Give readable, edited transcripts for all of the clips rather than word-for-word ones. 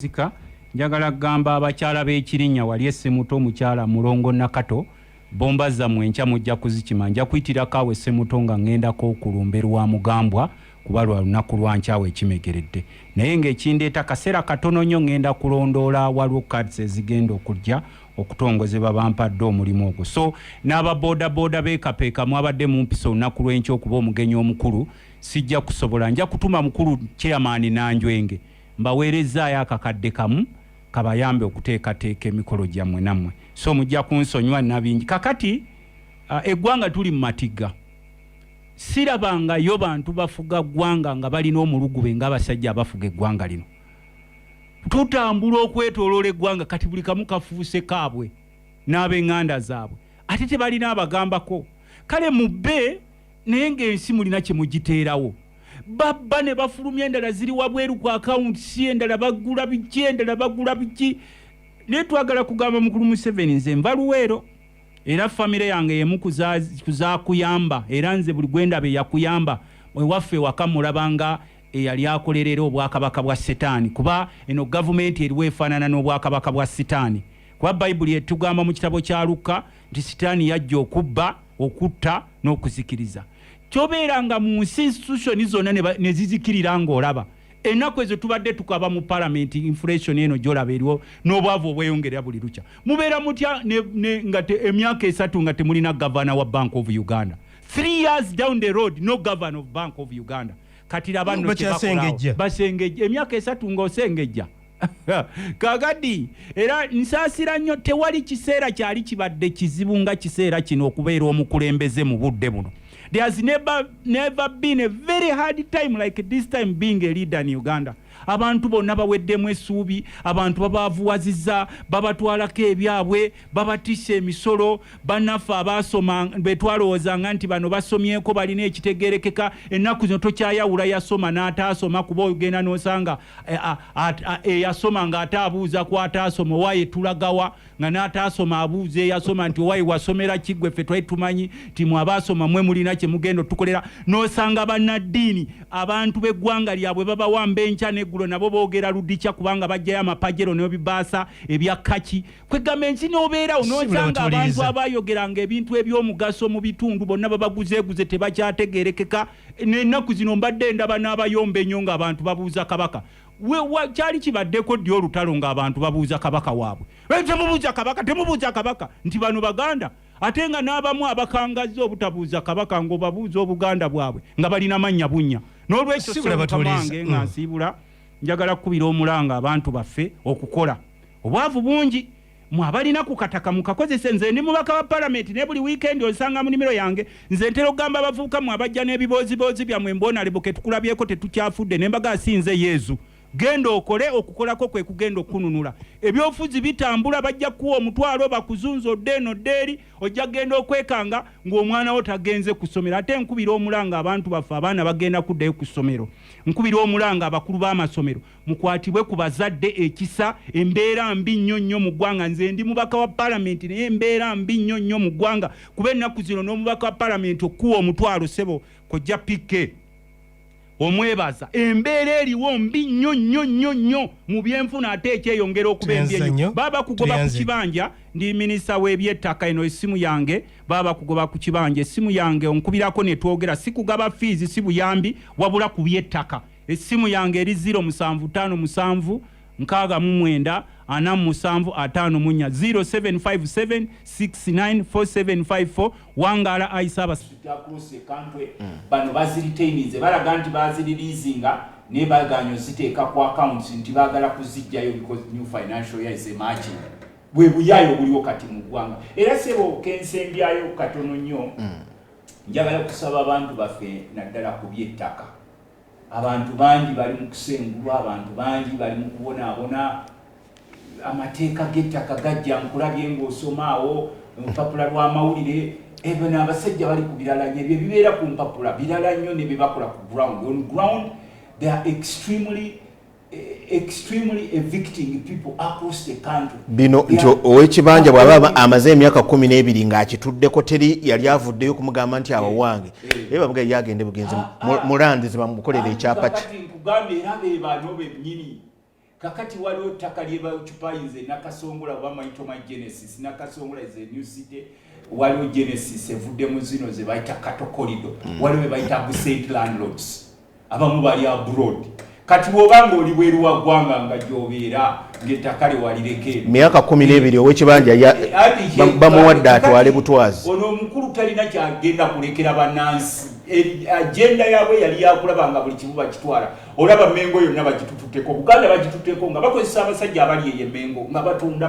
Zika njagala gamba abakyala b'Ekirinya wali Essemuto omukyala Mulongo Nakato bomba zammwe enkya mujja kuzikima nja kuyitira kaawe Essemuto nga ŋŋendako okulumba lwa mugambwa kuba lwa lunaku lwa nkyawe ekimegeredde naye ng'ekindeeta kaseera katono nnyo ŋŋenda kulondoola waliwo cards ezigenda okujja okutongozebwa bampadde omulimu ogwo so n'ababooda beekapeeka mwabadde mu mpisa olunaku lw'enkya okuba omugenyi omukulu sijja kusobola nja kutuma mukulu chairman Nanjwenge mbaweerezaayo akakadde kamu kabayambe okuteekateeka emikolo gyammwe nammwe so mujja kunsonyiwa nabingi kakati eggwanga tuli mu matiga sirabangayo bantu bafuga ggwanga nga balina omulugube ng'abasajja abafuga eggwanga lino tutambula okwetooloola eggwanga kati buli kamu kafuuse kaabwe n'ab'eŋŋanda zaabwe ate tebalina abagambako kale mubbe naye ng'ensi mulina kye mugiteerawo babba ne bafulumya endala ziri wabweru ku akawunti si endala bagula biki endala bagula biki naye twagala kugamba mukulu Museveni nze nva Luweero era famire yange yemu kuzaakuyamba era nze buli gwendaba yakuyamba wewaffe waka mulabanga eyali akolerera obwakabaka bwa Setaani kuba eno gavumenti eriwo efaanana n'obwakabaka bwa Setaani kuba Bayibuli etugamba mu kitabo kya Luka nti Setaani yajja okubba okutta n'okuzikiriza kyobeeranga mu nsi institution zonna ne zizikirira ng'olaba ennaku ezo tubadde tukaba mu parliament inflation eno gyolaba eriwo n'obwavu obweyongerera buli lukya mubeera mutya nga emyaka 3 nga temulina governor wa Bank of Uganda 3 years down the road no governor of Bank of Uganda kati laba no basengejja emyaka 3 ng'osengejja kagadi era nsaasira nnyo tewali kiseera kyali kibadde kizibu nga kiseera kino okubeera omukulembeze mu budde buno. There has never been a very hard time like this time being a leader in Uganda. Abantu bonna baweddemu essuubi, abantu babaavuwazizza, babatwalako ebyabwe, babatisse emisolo, bannaffe abaasoma betwalowoozanga nti bano basomyeko balina ekitegeerekeka, ennaku zino tokyayawula yasoma n'ataasoma kuba ogenda n'osanga eyasoma ng'ate abuuza ku ataasoma owaye tulagawa nga n'ataasoma abuuza eyasoma nti owaye wasomera ki gwe ffe twali tumanyi nti mwe abaasoma mwe mulina kye mugenda tukolera n'osanga bannaddiini abantu b'eggwanga lyabwe babawamba enkya n'eggulo nabo boogera ludikya kubanga bajjayo amapajero n'ebibaasa ebya kaki kwegamba ensi n'obeerawo n'osanga abantu abayogeranga ebintu eby'omugaso mu bitundu bonna babaguzeeguze tebakyategeerekeka n'ennaku zino mbadde ndaba n'abayomba ennyo ng'abantu babuuza kabaka kyali kibaddeko ddi olutalo ng'abantu babuuza kabaka waabwe temubuuza kabaka nti bano baganda ate nga n'abamu abakangazza obutabuuza kabaka ng'obabuuza obuganda bwabwe nga balina mannya bunnya n'olwekyo somukamange nga nsiibula njagala kukubira omulanga abantu baffe okukola obwavu bungi mwabalina ku kataka mukakozese nze ndi mubaka wa parliament ne buli weekend osanga mu nimero yange nze ntera okugamba abavubuka mwabajja n'ebiboozi byammwe mbonaleboke tukulabyeko tetukyafudde nembaga asinze Yezu genda okole okukolako kwe kugenda okununula ebyofuzi bitambula bajja kuwa omutwalo bakuzunza oddeno dderi ojja genda okwekanga ng'omwana wo tagenze ku ssomero ate nkubira omulanga abantu baffe abaana bagenda kuddayo ku ssomero nkubira omulanga abakulu b'amasomero mukwatibwe ku bazadde ekisa embeera mbi nnyo mu ggwanga nze ndi mubaka wa palamenti naye embeera mbi nnyo mu ggwanga kuba ennaku zino n'omubaka wa palamenti okuwa omutwalo sebo kojja pike omwebaza embeera eriwo mbi nnyo mu byenfuna ate ekyeyongera okuba embyenyo baba kugoba ku kibanja ndi minisita w'ebyettaka eno essimu yange baba kugoba ku kibanja essimu yange onkubirako ne twogera si kugaba fiizi si buyambi wabula ku byettaka essimu yange eri 0757 69 47 0757 694754 wangala aisaba across the country bano baziritainize balaga nti bazirilizinga ne baganyo ziteeka ku accounts nti bagala kuzijjayo because new financial year is emerging bwe buyayo buliwo kati mu ggwanga era sebo kensembyayo katono nnyo njagala kusaba abantu baffe naddala ku byettaka abantu bangi bali mu kusengulwa abantu bangi bali mu kubonaabona amateeka g'ettaka gajja nkulabye ng'osomaawo olupapula lw'amawulire ebyo n'abasajja bali ku birala nnyo ebyo bibeera ku mpapula birala nnyo ne bye bakola ku ground on ground they are extremely evicting people across the country bino nti ow'ekibanja bw'aba amaze emyaka 12 ng'akituddeko teri yali avuddeyo kumugamba nti awo wange naye bamuga yagende bugenzi mulandizi bamukolera ekyapa kati nkugambye era be bano bennyini kakati waliwo ttaka lyebacupayize nakasongola oba maitoma Genesis nakasongola is a new city waliwo Genesis evuddemu zino ze bayita katokolido waliwo bebayita St landlords abamu bali abroad kati bw'obanga oli bweru wa ggwanga nga gy'obeera ng'ettaka lye walireke myaka 12 ow'ekibanja bamuwadde atwale butwazi ono omukulu talina kyagenda kulekera bannansi agenda yaabwe yali yakulaba nga buli kimu bakitwala olaba Mengo yonna bagitututteko Buganda bagitutteko nga bakozesa abasajja abali eyo Mengo nga batunda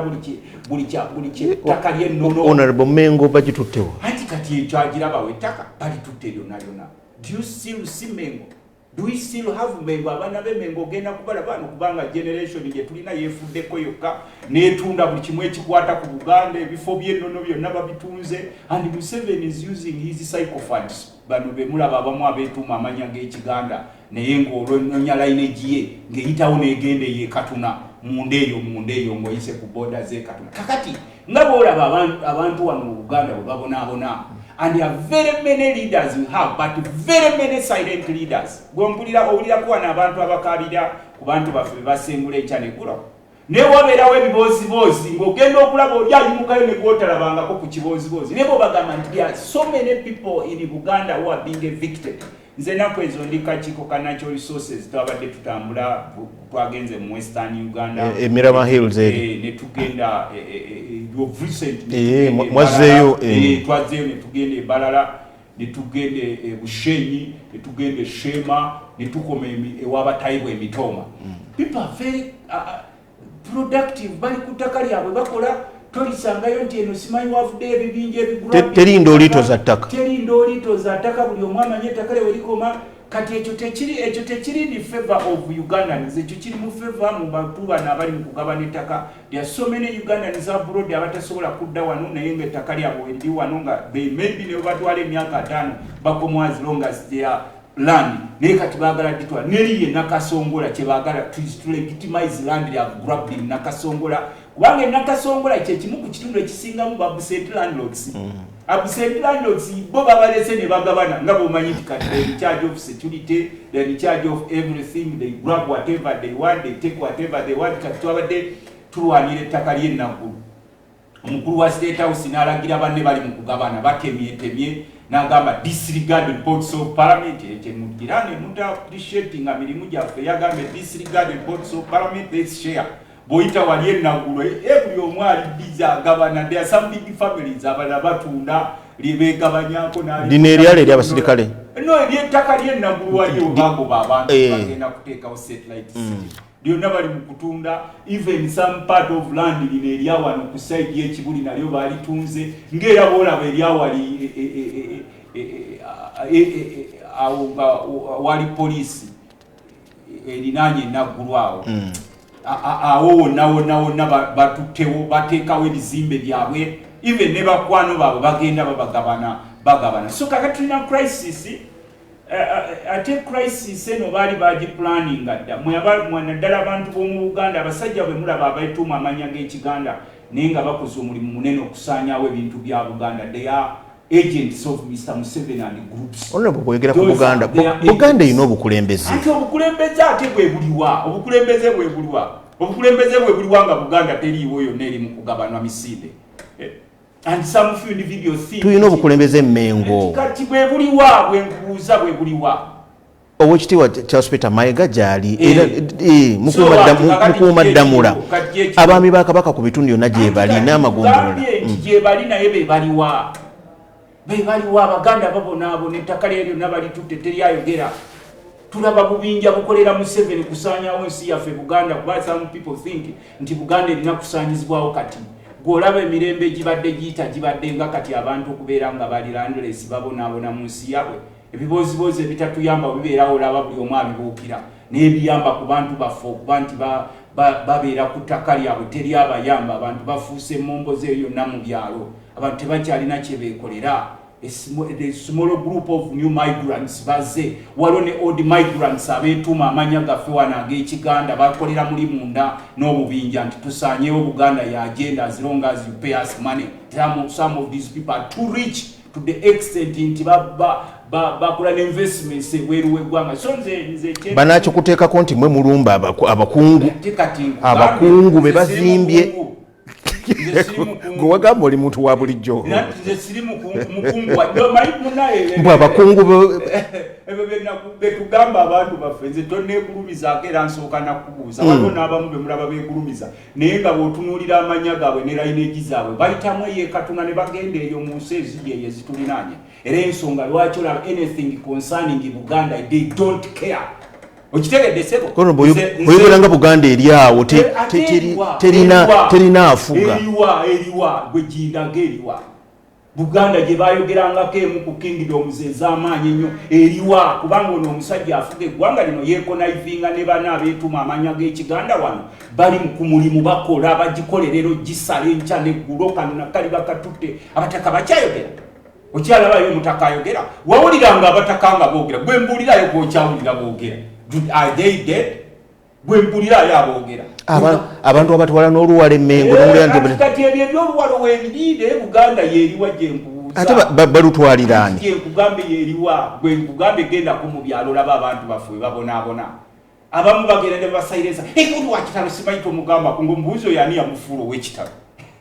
buli ttaka ly'ennono honorable Mengo bagituttewo anti kati ekyo agirabawo ettaka balitutte lyonna do you still see Mengo? Do we still have Mengo? Abana be Mengo genda kubala bano kubanga generation gye tulina yefuddeko yokka netunda buli kimwe ekikwata ku Buganda ebifo by'ennono byonna babitunze and Museveni is using his psychophants bano be mulaba abamu abeetuma amanya g'Ekiganda naye ng'olwononya lineage ye ng'eyitawo n'egenda ey'ekatuna munda eyo ng'oyise ku boda z'ekatuna kakati nga bw'olaba abantu wano mu Buganda bwe babonaabona. And there are very many leaders we have, but very many silent leaders. Gw'ompulira owulirako abantu abakabira ku bantu baffe basengula ekyanegulo. Ne wabeerawo ebiboozibozi ng'ogenda okulaba oli ayimukayo ne gw'otalabangako ku kiboozibozi. Ne bw'obagamba nti there are so many people in Buganda who are being evicted. Nze ennaku ezo ndi kakiiko ka natural resources twabadde tutambula twagenze mu Western Uganda. Mirama Hills ne tugenda mwazeeyo twazeeyo ne tugenda e Balala ne tugenda e Bushenyi ne tugenda e Shema ne tukoma ew'Abatayibu Emitoma. People are very productive bali ku ttaka lyabwe bakola tolisangayo nti eno simanyi wavudde ebibinja ebigula terindo liito za ttaka buli omu amanye ettaka lye werikoma kati ekyo tekiri ni favor of Ugandans ekyo kiri mu favor mu bantu bano abali mu kugabana ettaka. There are so many Ugandans abroad abatasobola kudda wano naye nga ettaka lyabwe liri wano nga maybe ne batwala emyaka 5 bakomo as long as they are land naye kati baagala ditwala neriye nakasongola kye baagala to legitimize land they have grabbed in nakasongola kubanga nakasongola kye kimu ku kitundu ekisingamu ba St landlords. St landlords bo babalese ne bagabana nga bwomanyi nti kati they in charge of security, they in charge of everything, they grab whatever they want, they take whatever they want. Kati twabadde tulwanira ettaka ly'ennaggulu omukulu wa State House n'alagira banne bali mu kugabana batemye n'agamba disregard reports of parliament ekyo mugirane muta appreciating emirimu gyaffe yagambe disregard reports of parliament let's share boyita wali ennaggulu buli omu alibiza agabana. There are some big families abala batunda lyebegabanyako lino eryalo ery'abasirikale no ery'ettaka ly'ennaggulu waliyo bagoba abantu bagenda kuteekawo satellite city lyonna bali mu kutunda even some part of land lino eryawano ku side y'ekibuli nalyo baalitunze ng'era boolaba eryawali awo nga wali poliisi erinaanye ennaggulu awo awo wonna batuttewo bateekawo ebizimbe byabwe even ne bakwano baabwe bagenda bagabana. So kakati tulina crisis ate crisis eno baali bagiplaninga dda mwanaddala abantu b'omu Buganda abasajja bwe mulaba abeetuuma amanya g'Ekiganda naye nga bakoze omulimu munene okusaanyaawo ebintu bya Buganda. They are agents of Mr. Museveni and groups. Honorable bwegera ku Buganda Buganda erina obukulembeze ate obukulembeze ate bwe buliwa obukulembeze bwe buliwa nga Buganda teriiwo yonna eri mu kugabanwa misinde. And some few individuals think tuyina obukulembeze Mengo kati bwe buliwa bwenkubuuza bwe buliwa Owekitiibwa Charles Peter Mayiga gyali era mukuuma ddamula abaami ba Kabaka ku bitundu byonna gye bali n'amagombolola gye bali naye be baliwa Abaganda babonaabona ettaka lyonna balitutte teryayogera. Tulaba bubinja bukolera Museveni kusaanyaawo ensi yaffe Buganda kuba some people think nti Buganda erina kusaanyizibwawo kati. Gw'olaba emirembe egibadde gibadde nga kati abantu okubeera nga bali landless babonaabona mu nsi yaabwe. Ebiboozibozi ebitatuyamba bibeerawo olaba buli omu abibuukira naye biyamba ku bantu baffe okuba nti babeera ku ttaka lyabwe teryabayamba. Abantu bafuuse emmomboze eyo yonna mu byalo abantu tebakyalina kye beekolera. A small group of new migrants baze waliwo ne old migrants abeetuuma amanya gaffe wano ag'Ekiganda bakolera muli munda n'obubinja nti tusaanyeewo Buganda ya agenda as long as you pay us money. Some of these people are too rich to the extent nti bakola ne investments ebweru w'eggwanga so nze banakyo kuteekako nti mwe mulumba abakungu be bazimbye gwe wagamba oli muntu wa bulijjo nze siri mukungu wajomayi munaye mbwe abakungu betugamba abantu baffe nze tonneekulumizaako era nsooka nakubuuza waliwo n'abamu be mulaba beekulumiza naye nga bw'otunuulira amanya gaabwe ne lineegi zaabwe bayitamu eyeekatuna ne bagenda eyo mu nsi eziri eyo ezitulinaanye era ensonga lwaki olaba anything concerning Buganda they don't care okitegedde sebo kono boyogeranga Buganda eri awo terina afuga eriwa gwe jindaga eriwa Buganda gye bayogerangako emu ku kingdoms ez'amaanyi ennyo eriwa kubanga ono omusajja afuga eggwanga lino yeekonayivinga ne bana abeetuma amanya g'ekiganda wano bali ku mulimu bakola bagikolerero gisala enkya neggulo kanona kali bakatutte abataka bakyayogera okyalabayo omutaka ayogera wawuliranga abataka nga boogera gwe mbuulirayo gwokyawulira boogera are they dead gwe mpulirayo aboogera abantu abatwala n'oluwala emmengo kati ebyo ebyoluwala weebiriire Buganda yeeriwa gye mbuuza ate balutwaliraani gye nkugambe yeeriwa gwe nkugambe gendako mu byalo olaba abantu baffe babonaabona abamu bagenda ne basairensa ekundi wakitalo simanyi tomugamba kungo mbuuzo yani yamufuula ow'ekitalo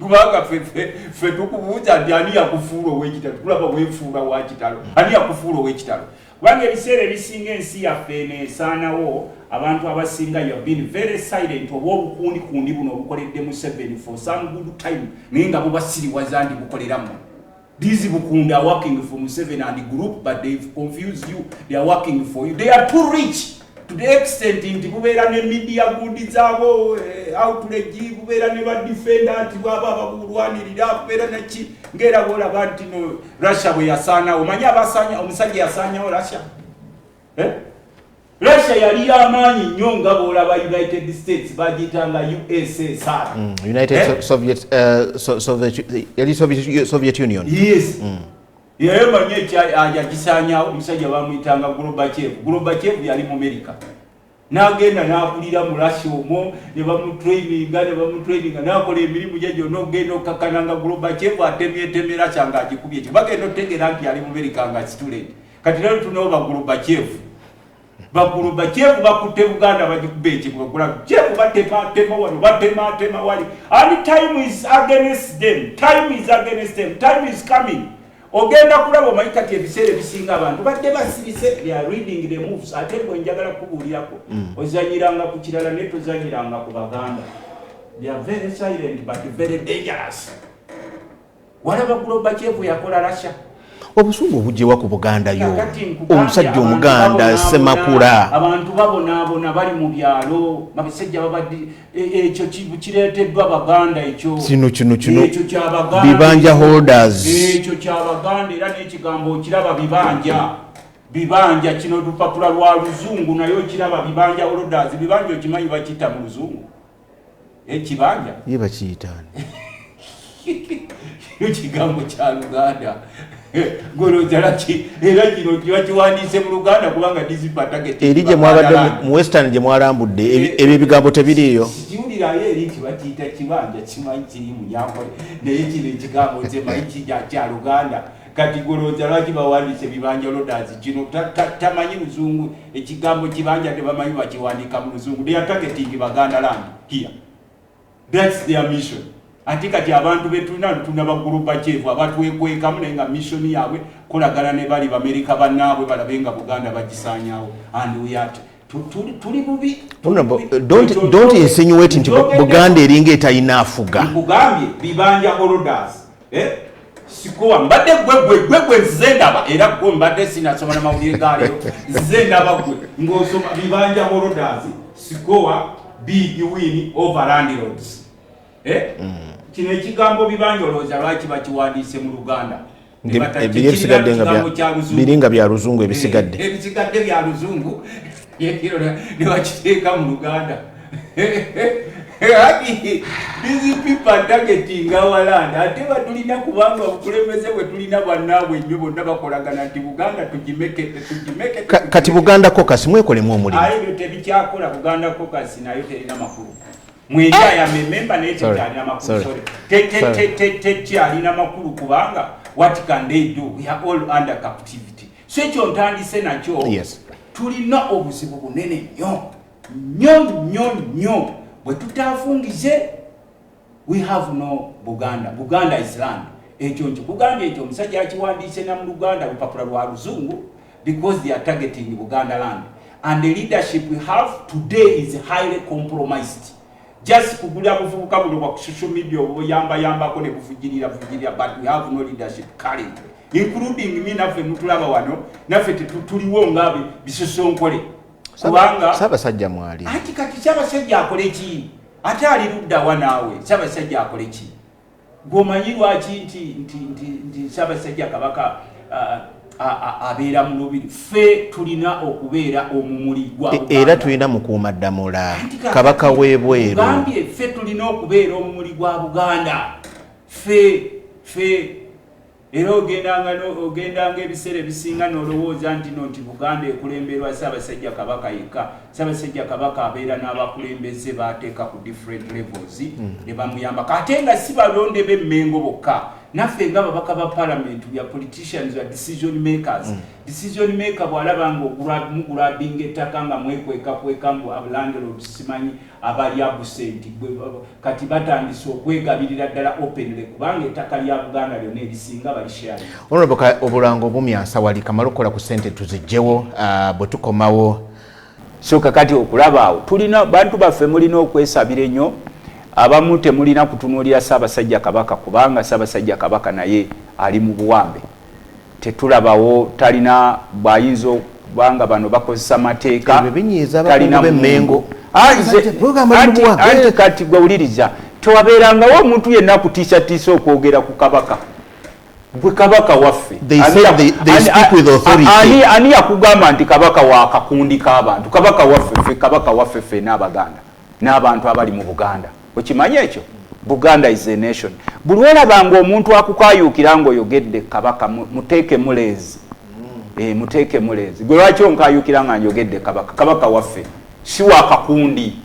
kubanga ffe tukubuuza nti ani yakufuula ow'ekitalo tulaba weefuula wa kitalo ani yakufuula ow'ekitalo kubanga ebiseera ebisinga ensi yaffe neesaanawo abantu abasinga you have been very silent oba obukundi buno obukoledde mu 7 for some good time naye nga bubasiriwaza ndi bukoleramu these bukundi are working for Museveni and the group but they've confused you they are working for you they are too rich to the extent nti bubeera ne media good zaabo outrage bubeera ne badefender nti bwaba babulwanirira bubeera neki ngera bolaba nti no Russia bwe yasaana omanya abasanya omusajja yasaanyawo Russia Russia yali amaanyi nnyo nga bolaba United States bagitanga USSR Soviet Union yes yeye manye yagisaanyawo omusajja bamuyitanga Gorbachev yali mu America n'agenda n'akulira mu Russia omwo ne bamutraininga n'akola emirimu gye gyonna ogenda okakkananga Gorbachev atemye Russia ng'agikubye ekyo bagenda otegeera nti yali mu America nga student kati lero tunawo Gorbachev bakutte Buganda bagikuba ekikuba Gorbachev batematema wano batematema wali and time is against them time is coming ogenda kulaba omanyi kati ebiseera ebisinga abantu badde basirise they are reading the moves ate bwe njagala kubuulirako ozanyiranga ku kirala naye tozanyiranga ku Baganda they are very silent but very dangerous walaba Gorbachev yakola Russia obusungu obugyewa ku Buganda yo omusajja omuganda Semakula abantu babonaabona bali mu byalo babisajja babadde ekyo kireeteddwa Baganda ekyo ekyo ky'Abaganda bibanja holders ekyo ky'Abaganda era n'ekigambo kiraba bibanja kino lupapula lwa luzungu nayo kiraba bibanja holders bibanja okimanyi bakiyita mu luzungu ekibanja ye bakiyitaani ekigambo kya Luganda Gorojalaki era kino kiba kiwandiise mu Luganda kubanga dizipa target eri gye mwabadde mu Western gye mwalambudde ebyo ebigambo tebiriiyo kiwulirayo eri kiba kiyita kibanja kimanyi kiri mu Nyankole naye kino ekigambo kimanyi kya Luganda kati Gorojalaki bawandiise bibanja lodazi kino tamanyi Luzungu ekigambo kibanja tebamanyi bakiwandiika mu Luzungu they are targeting Baganda land here that's their mission ati kati abantu betulina tunaba Gorbachev abatwekwekamu naye nga mission yaabwe kolagana ne bali Amerika bannaabwe balabenga Buganda bagisaanyawo and we are tuli bubi don't insinuate nti Buganda eringa etalina afuga nkugambye bibanja holders sikuwa mbadde gwe zendaba era gwe mbadde sinasoma na mawulire gaalero zendaba gwe ng'osoma bibanja holders sikuwa big win over landlords kino ekigambo bibanjolooza lwaki bakiwandiise mu Luganda ebisigadde nga biringa bya Luzungu ebisigadde bya Luzungu ne bakiteeka mu Luganda these people are targeting our land ate batulina kubanga obukulembeze bwe tulina bannaabwe nnyo bonna bakolagana nti Buganda tugimeke kati Buganda Caucus mwekolemu omulimu ayo tebikyakola Buganda Caucus nayo terina makulu mwenda ya member naye tekyalina makulu tekyalina makulu kubanga what can they do we are all under captivity so ekyo ntandise nakyo. Yes. Tulina obuzibu bunene nnyo bwe tutaafungize. We have no Buganda is land. Ekyo Buganda ekyo omusajja akiwandiise na mu Luganda lupapula lwa Luzungu because they are targeting Buganda land. And the leadership we have today is highly compromised. Just kugula kuvubuka buno kwa social media yamba ko ne kuvugirira, but we have no leadership currently, including me naffe mutulaba wano naffe tuliwo ngabe bisusonkole kubanga Ssaabasajja mwali ati kati Ssaabasajja akole ki ate ali ludda wa naawe Ssaabasajja akole ki gwomanyi lwaki nti Ssaabasajja Kabaka abeera mu lubiri ffe tulina okubeera omumuli gwa era tulina mukuuma ddamula Kabaka w'ebweru gambye ffe tulina okubeera omumuli gwa Buganda ffe era ogendanga ebiseera ebisinga n'olowooza nti Buganda ekulemberwa Ssaabasajja Kabaka yekka. Ssaabasajja Kabaka abeera n'abakulembeze baateeka ku different levels ne bamuyambako ate nga si balonde b'emmengo bokka. Naffe nga babaka ba parliament ya politicians ya decision makers. Decision maker bw'alaba ng'ogulabinga ettaka nga mwekweka ngu landlords simanyi abali absent kati batandise okwegabirira ddala openly kubanga ettaka lya Buganda lyonna erisinga balisharing. Honorable Obulango bumyansa wali kamala okukola ku ssente tuzijjewo bwe tukomawo. So kakati okulaba awo tulina bantu baffe mulina okwesabira ennyo. Abamu temulina kutunuulira Ssaabasajja Kabaka kubanga Ssaabasajja Kabaka naye ali mu buwambe. Tetulabawo talina bwayinza kubanga bano bakozesa mateeka talina Mengo. Anti kati gwewuliriza tewabeerangawo omuntu yenna kutiisatiisa okwogera ku Kabaka. Bwe Kabaka waffe ani yakugamba nti Kabaka wa kakundi k'abantu? Kabaka waffe ffe n'Abaganda n'abantu abali mu Buganda. Okimanyi ekyo? Buganda is a nation. Buli olabanga omuntu akukayuukira ng'oyogedde Kabaka muteeke muleezi. Muteeke muleezi. Gwe lwaki onkayuukira nga njogedde Kabaka? Kabaka waffe si wa kakundi.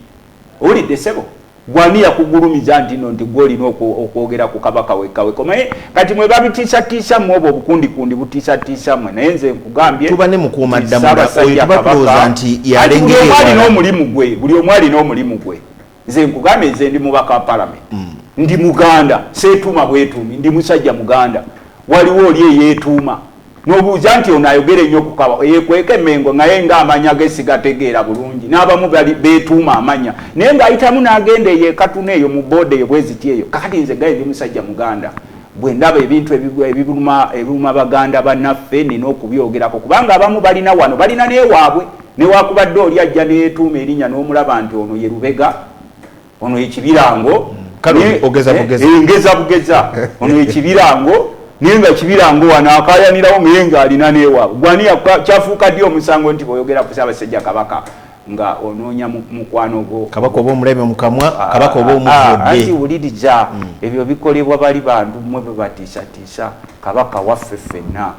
Owulidde ssebo? Gwani yakugulumiza nti gw'olina okwogera ku Kabaka wekka. Kati mwe babitiisatiisa mu obwo obukundi butiisatiisa mmwe naye nze nkugambye tuba ne mukuuma ddamula oyo tubakulooza nti yalengerwa buli omu alina omulimu gwe. Nze nkugambye nze ndi mubaka wa parliament. Ndi Muganda, seetuuma bwetuumi, ndi musajja Muganda. Waliwo oli eyeetuuma. N'obuuza nti ono ayogere nnyo ku Kabaka, yeekweka emmengo nga ye ng'amanya ge sigategeera bulungi. N'abamu beetuuma amanya. Naye ng'ayitamu n'agenda eyo ekatuna eyo mu boodi eyo bweziti eyo. Kakati nze gaye ndi musajja Muganda. Bwe ndaba ebintu ebiruma Baganda bannaffe nina okubyogerako kubanga abamu balina wano balina n'ewaabwe. Newakubadde oli ajja neyeetuuma erinnya n'omulaba nti ono ye Lubega, ono ye Kibirango. Ngeza bugeza ono ye Kibirango naye nga Kibirango wano akayanirawo naye ng'alina n'ewaabwe. Gwani kyafuuka ddi omusango nti bw'oyogera ku Ssaabasajja Kabaka nga onoonya mukwano gwo? Kabaka oba omulebe mu kamwa, Kabaka oba omuvudde. Anti wuliriza ebyo bikolebwa bali bantu mmwe bwe batiisatiisa. Kabaka waffe ffenna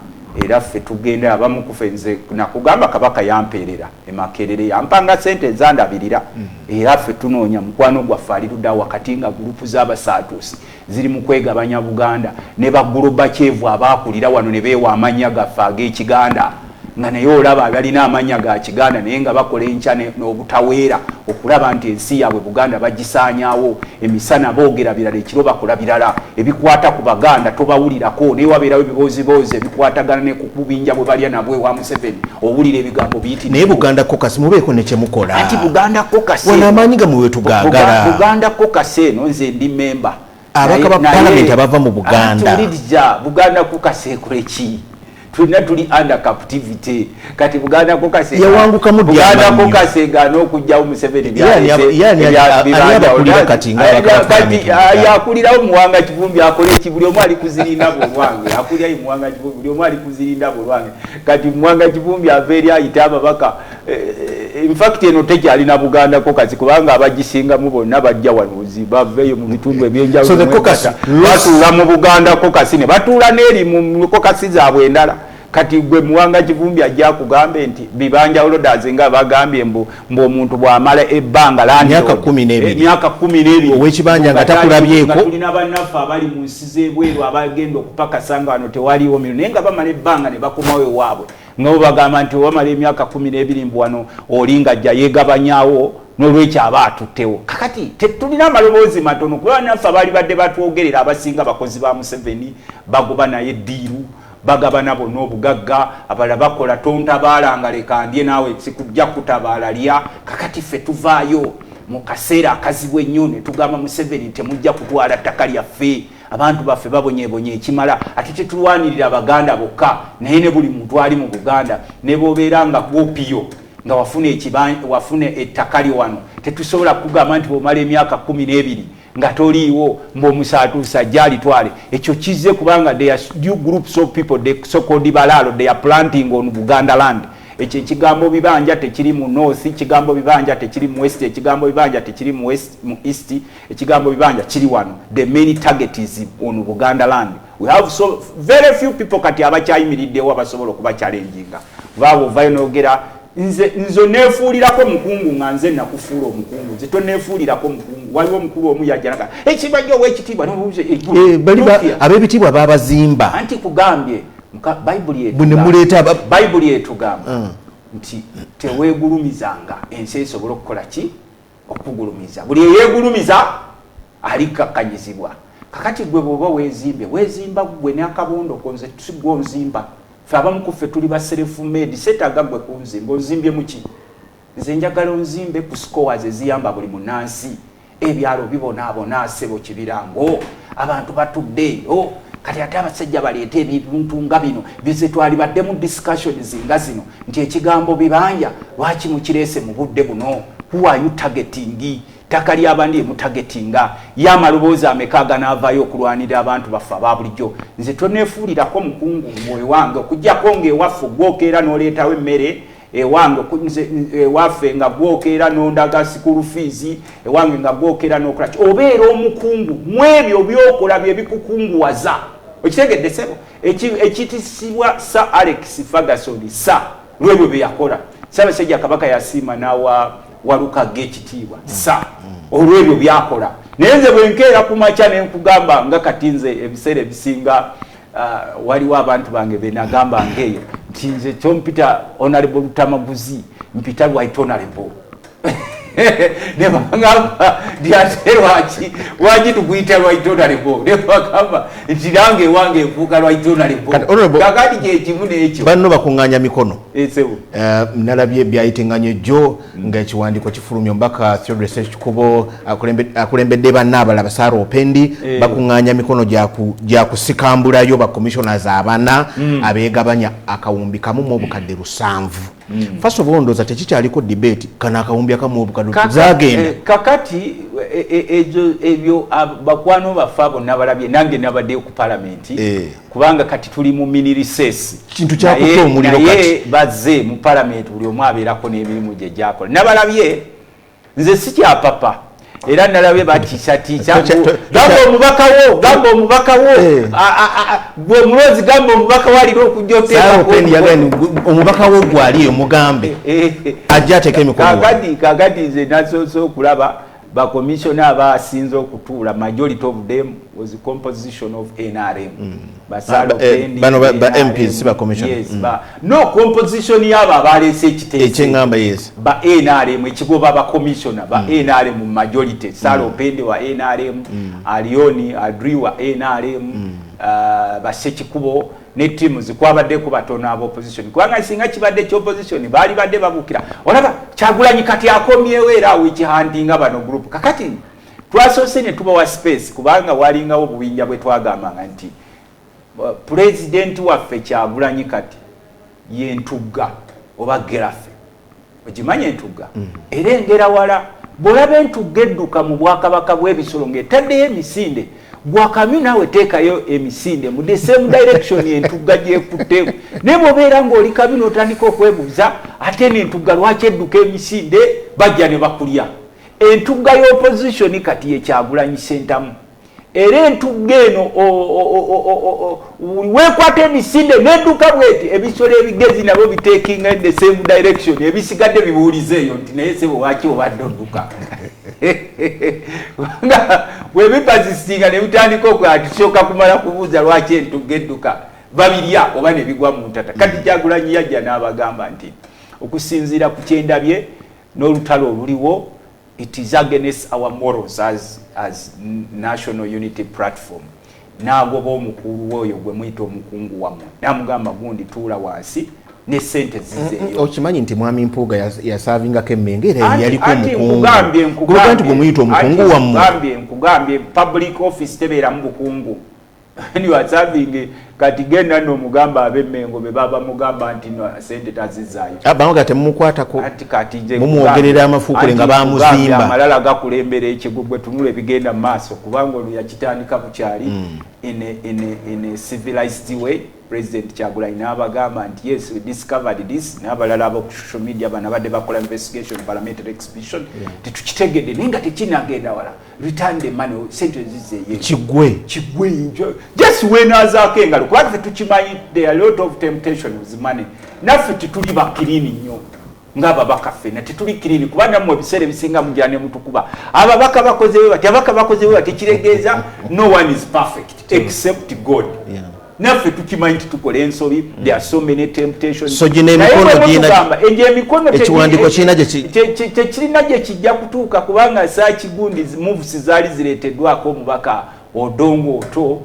era ffe tugenda abamu kufe nze nakugamba Kabaka yampeerera Makerere yampanga ssente ezandabirira era ffe tunoonya mukwano gwaffe ali ludda wakati nga gurupu z'abasaatuusi ziri mu kwegabanya Buganda ne bagguloba kyevu abaakulira wano ne beewa amannya gaffe ag'Ekiganda nga naye olaba balina amannya ga Kiganda naye nga bakola enkya n'obutaweera okulaba nti ensi yaabwe Buganda bagisaanyaawo emisana boogera birala ekiro bakola birala ebikwata ku Baganda tobawulirako naye wabeerawo ebiboozibozi ebikwatagana ne ku bubinja bwe balya nabwe wa Museveni owulira ebigambo biyitirivu. Naye Buganda Caucus mubeeko ne kye mukola. Ati Buganda Caucus wano amaanyi ga muwe tugaagala. Buganda Caucus eno nze ndi memba. Abaka ba parliament abava mu Buganda. Buganda Caucus ekole ki? Tuli under captivity kati Buganda Caucus yawanguka mu Buganda Caucus gano okujja Museveni yakulirawo Muwanga Kivumbi akole ki buli omu ali kuzirinda bulwange akulira Muwanga Kivumbi buli omu ali kuzirinda bulwange kati Muwanga Kivumbi aveeri ayita ababaka in fact eno tekyalina Buganda Caucus kubanga abagisingamu bonna bajja wanuzi baveeyo mu bitundu ebyenjawulo batuula mu Buganda Caucus ne batuula n'eri mu Caucus zaabwe endala. Kati gwe Muwanga Kivumbi ajja kugambe nti bibanja olodaze nga bagambye mbu omuntu bw'amala ebbanga landi myaka 12 owekibanja nga takulabyeko tulina bannaffe abali mu nsi z'ebweru abagenda okupakasa nga wano tewaliwo miro naye nga bamala ebbanga ne bakomawo ewaabwe ngo bagamba nti wamala emyaka 12 wano olinga ajja yegabanyawo n'olwekyo aba atuttewo. Kakati tetulina amaloboozi matono kuba naffe abali badde batwogerera abasinga abakozi ba Museveni bagoba naye ddiiru bagabana bonna obugagga abalala bakola tontabaala leka ndye naawe sikujja kutabaala lya. Kakati ffe tuvaayo mu kaseera akazibu ennyo ne tugamba Museveni temujja kutwala ttaka lyaffe abantu baffe babonyebonye ekimala ate tetulwanirira Baganda bokka naye ne buli muntu ali mu Buganda ne boobeera nga gwopiyo nga wafune ettaka lyo wano tetusobola kugamba nti bw'omala emyaka 12 nga toliiwo mb'omusaatuusa gyalitwale. Ekyo kizze kubanga there are new groups of people the so-called Balalo they are planting on Buganda land. Ekyo ekigambo bibanja tekiri mu north, ekigambo bibanja tekiri mu west, ekigambo bibanja tekiri mu east, ekigambo bibanja kiri wano. The main target is on Buganda land. We have so very few people kati abakyayimiriddewo abasobola okuba challenginga baabo vainogera nzo nefuulirako mukungu nga nze nakufuula omukungu nze tonefuulirako mukungu. Waliwo omukulu omu yajjanaga ekibajja ow'ekitiibwa n'obuuze ab'ebitiibwa babazimba anti kugambye Bayibuli etugamba nti teweegulumizanga ensi esobola okukola ki okugulumiza. Buli eyeegulumiza alikakkanyizibwa. Kakati gwe bw'oba weezimba gwe n'akabondo konze tusigwa onzimba ffe abamu ku ffe tuli ba self-made setaaga gwe kunzimba onzimbye muki. Nze njagala onzimbe ku scores eziyamba buli munnansi ebyalo bibonaabona ssebo kibirango abantu batuddeeyo. Kati ate abasajja baleeta ebintu nga bino bize twalibadde mu discussions nga zino nti ekigambo bibanja lwaki mukireese mu budde buno. Who are you targeting? Ttaka ly'abandi emutagetinga y'amaloboozi ameka aganaavaayo okulwanira abantu baffe aba bulijjo. Nze toneefuulirako mukungu mwoyo wange okuggyako ng'ewaffe gwokeera n'oleetawo emmere ewange ewaffe nga gwokeera n'ondaga school fees ewange nga gwokeera n'okola ki obeera omukungu mu ebyo byokola bye bikukunguwaza. Okitegedde sebo ekitisibwa Sir Alex Ferguson lwebyo bye yakola. Ssaabasajja Kabaka yasiima waluka g'ekitiibwa olw'ebyo byakola. Naye nze bwe nkeera ku makya ne nkugamba nga kati nze ebiseera ebisinga waliwo abantu bange be nagamba ngeeyo nti nze kyompita Honorable Lutamaguzi mpita Right Honorable ne bagamba ate lwaki tuguyita Right Honorable ne bagamba nti nange ewange enfuuka Right Honorable. Kakati kyekimu n'ekyo banno bakuŋŋaanya mikono. Nalabye byayitenganya ejjo ng'ekiwandiiko kifulumya omubaka Theodore Ssekikubo akulembedde banna abalala Sarah Opendi bakuŋŋaanya mikono gya kusikambulayo ba commissioners abana abeegabanya akawumbi kamu mu obukadde 7. First of all ndooza tekikyaliko debate kana akawumbi akamu obukadde zagenda. Kakati ebyo bakwano baffe bonna balabye nange nabadde ku parliament kubanga kati tuli mu mini recess kintu kyakuta omuliro kati bazze mu parliament buli omu abeerako n'emirimu gye gyakola. Nabalabye nze si kyapapa era nalabye batiisatiisa gamba omubakawo gwe omuloozi gamba omubakawo alina okujja omubakawo gwaliyo mugambe ajja ateeka emikono. Kakati nze nasoose okulaba bakomisiona abasinze okutuula majority of them was the composition of NRM. MPs ba commission. Yes, no composition yabo abalese ekiteeso ekyengamba yes ba NRM ekigoba ba commissioner ba NRM majority Salo Pende wa NRM Alioni Adri wa NRM ba Ssekikubo ne team zikwabadde ku batono abo opposition kubanga singa kibadde kyo opposition bali badde babukira olaba Kyagulanyi kati akomyewo era wikihandinga bano group. Kakati twasoose ne tuba wa space kubanga walingawo obuwinja bwe twagambanga nti president waffe Kyagulanyi kati yentugga oba gerafe ogimanye entugga erengera wala bwolaba entugga edduka mu bwakabaka bw'ebisolo ng'etaddeyo emisinde gwakamyu naawe teekayo emisinde mu the same direction entugga gyekuttewo naye bw'obeera ng'oli kabi n'otandika okwebuuza ate n'entugga lwaki edduka emisinde bajja ne bakulya. Entugga y'opposition kati ye Kyagulanyi sentamu era entugga eno weekwata emisinde n'edduka bweti ebisolo ebigezi nabo biteekinga in the same direction ebisigadde bibuulizeeyo nti naye sebo waaki obadde odduka bwe bipazisitinga ne bitandika okusooka kumala kubuuza lwaki entugga edduka babirya oba ne bigwa mu ntata kati Kyagulanyi yajja n'abagamba nti okusinziira ku kyendabye n'olutalo oluliwo it is against our morals as National Unity Platform n'agoba omukulu oyo gwe muyita omukungu wammwe n'amugamba gundi tuula wansi ne sente zizeeyo okimanyi nti mwami Mpuuga yasavingako emmenge era yaliko omukungu nkugambye gwe muyita omukungu wammwe nkugambye public office tebeeramu bukungu ni wasavinge kati genda no mugamba abemmengo be baba mugamba nti no sente tazizaayo abangaga temukwatako kati je mumuogerera amafuukule nga bamuzimba amalala gakulembera ekigugwe tunule bigenda maaso kubanga ono yakitandika bukyali in a civilized way. President Kyagulanyi n'abagamba nti yes we discovered this n'abalala abo ku social media bana badde bakola investigation parliamentary exhibition tetukitegedde naye nga tekinagenda wala return the money sente zizeeyo kigwe just when azaako engalo kuba ffe tukimanyi there are a lot of temptation with money naffe tetuli bakiriini nnyo ng'ababaka ffenna tetuli kiriini kuba nammwe ebiseera ebisinga mujja ne mutukuba ababaka bakozewe bati ababaka bakozewe bati kiregeeza no one is perfect except God. Naffe tukimanyi tukola ensobi there are so many temptations so gine emikono ekiwandiiko kirina tekirina gye kijja kutuuka kubanga saaki gundi moves zaali zireeteddwako omubaka Odongo Oto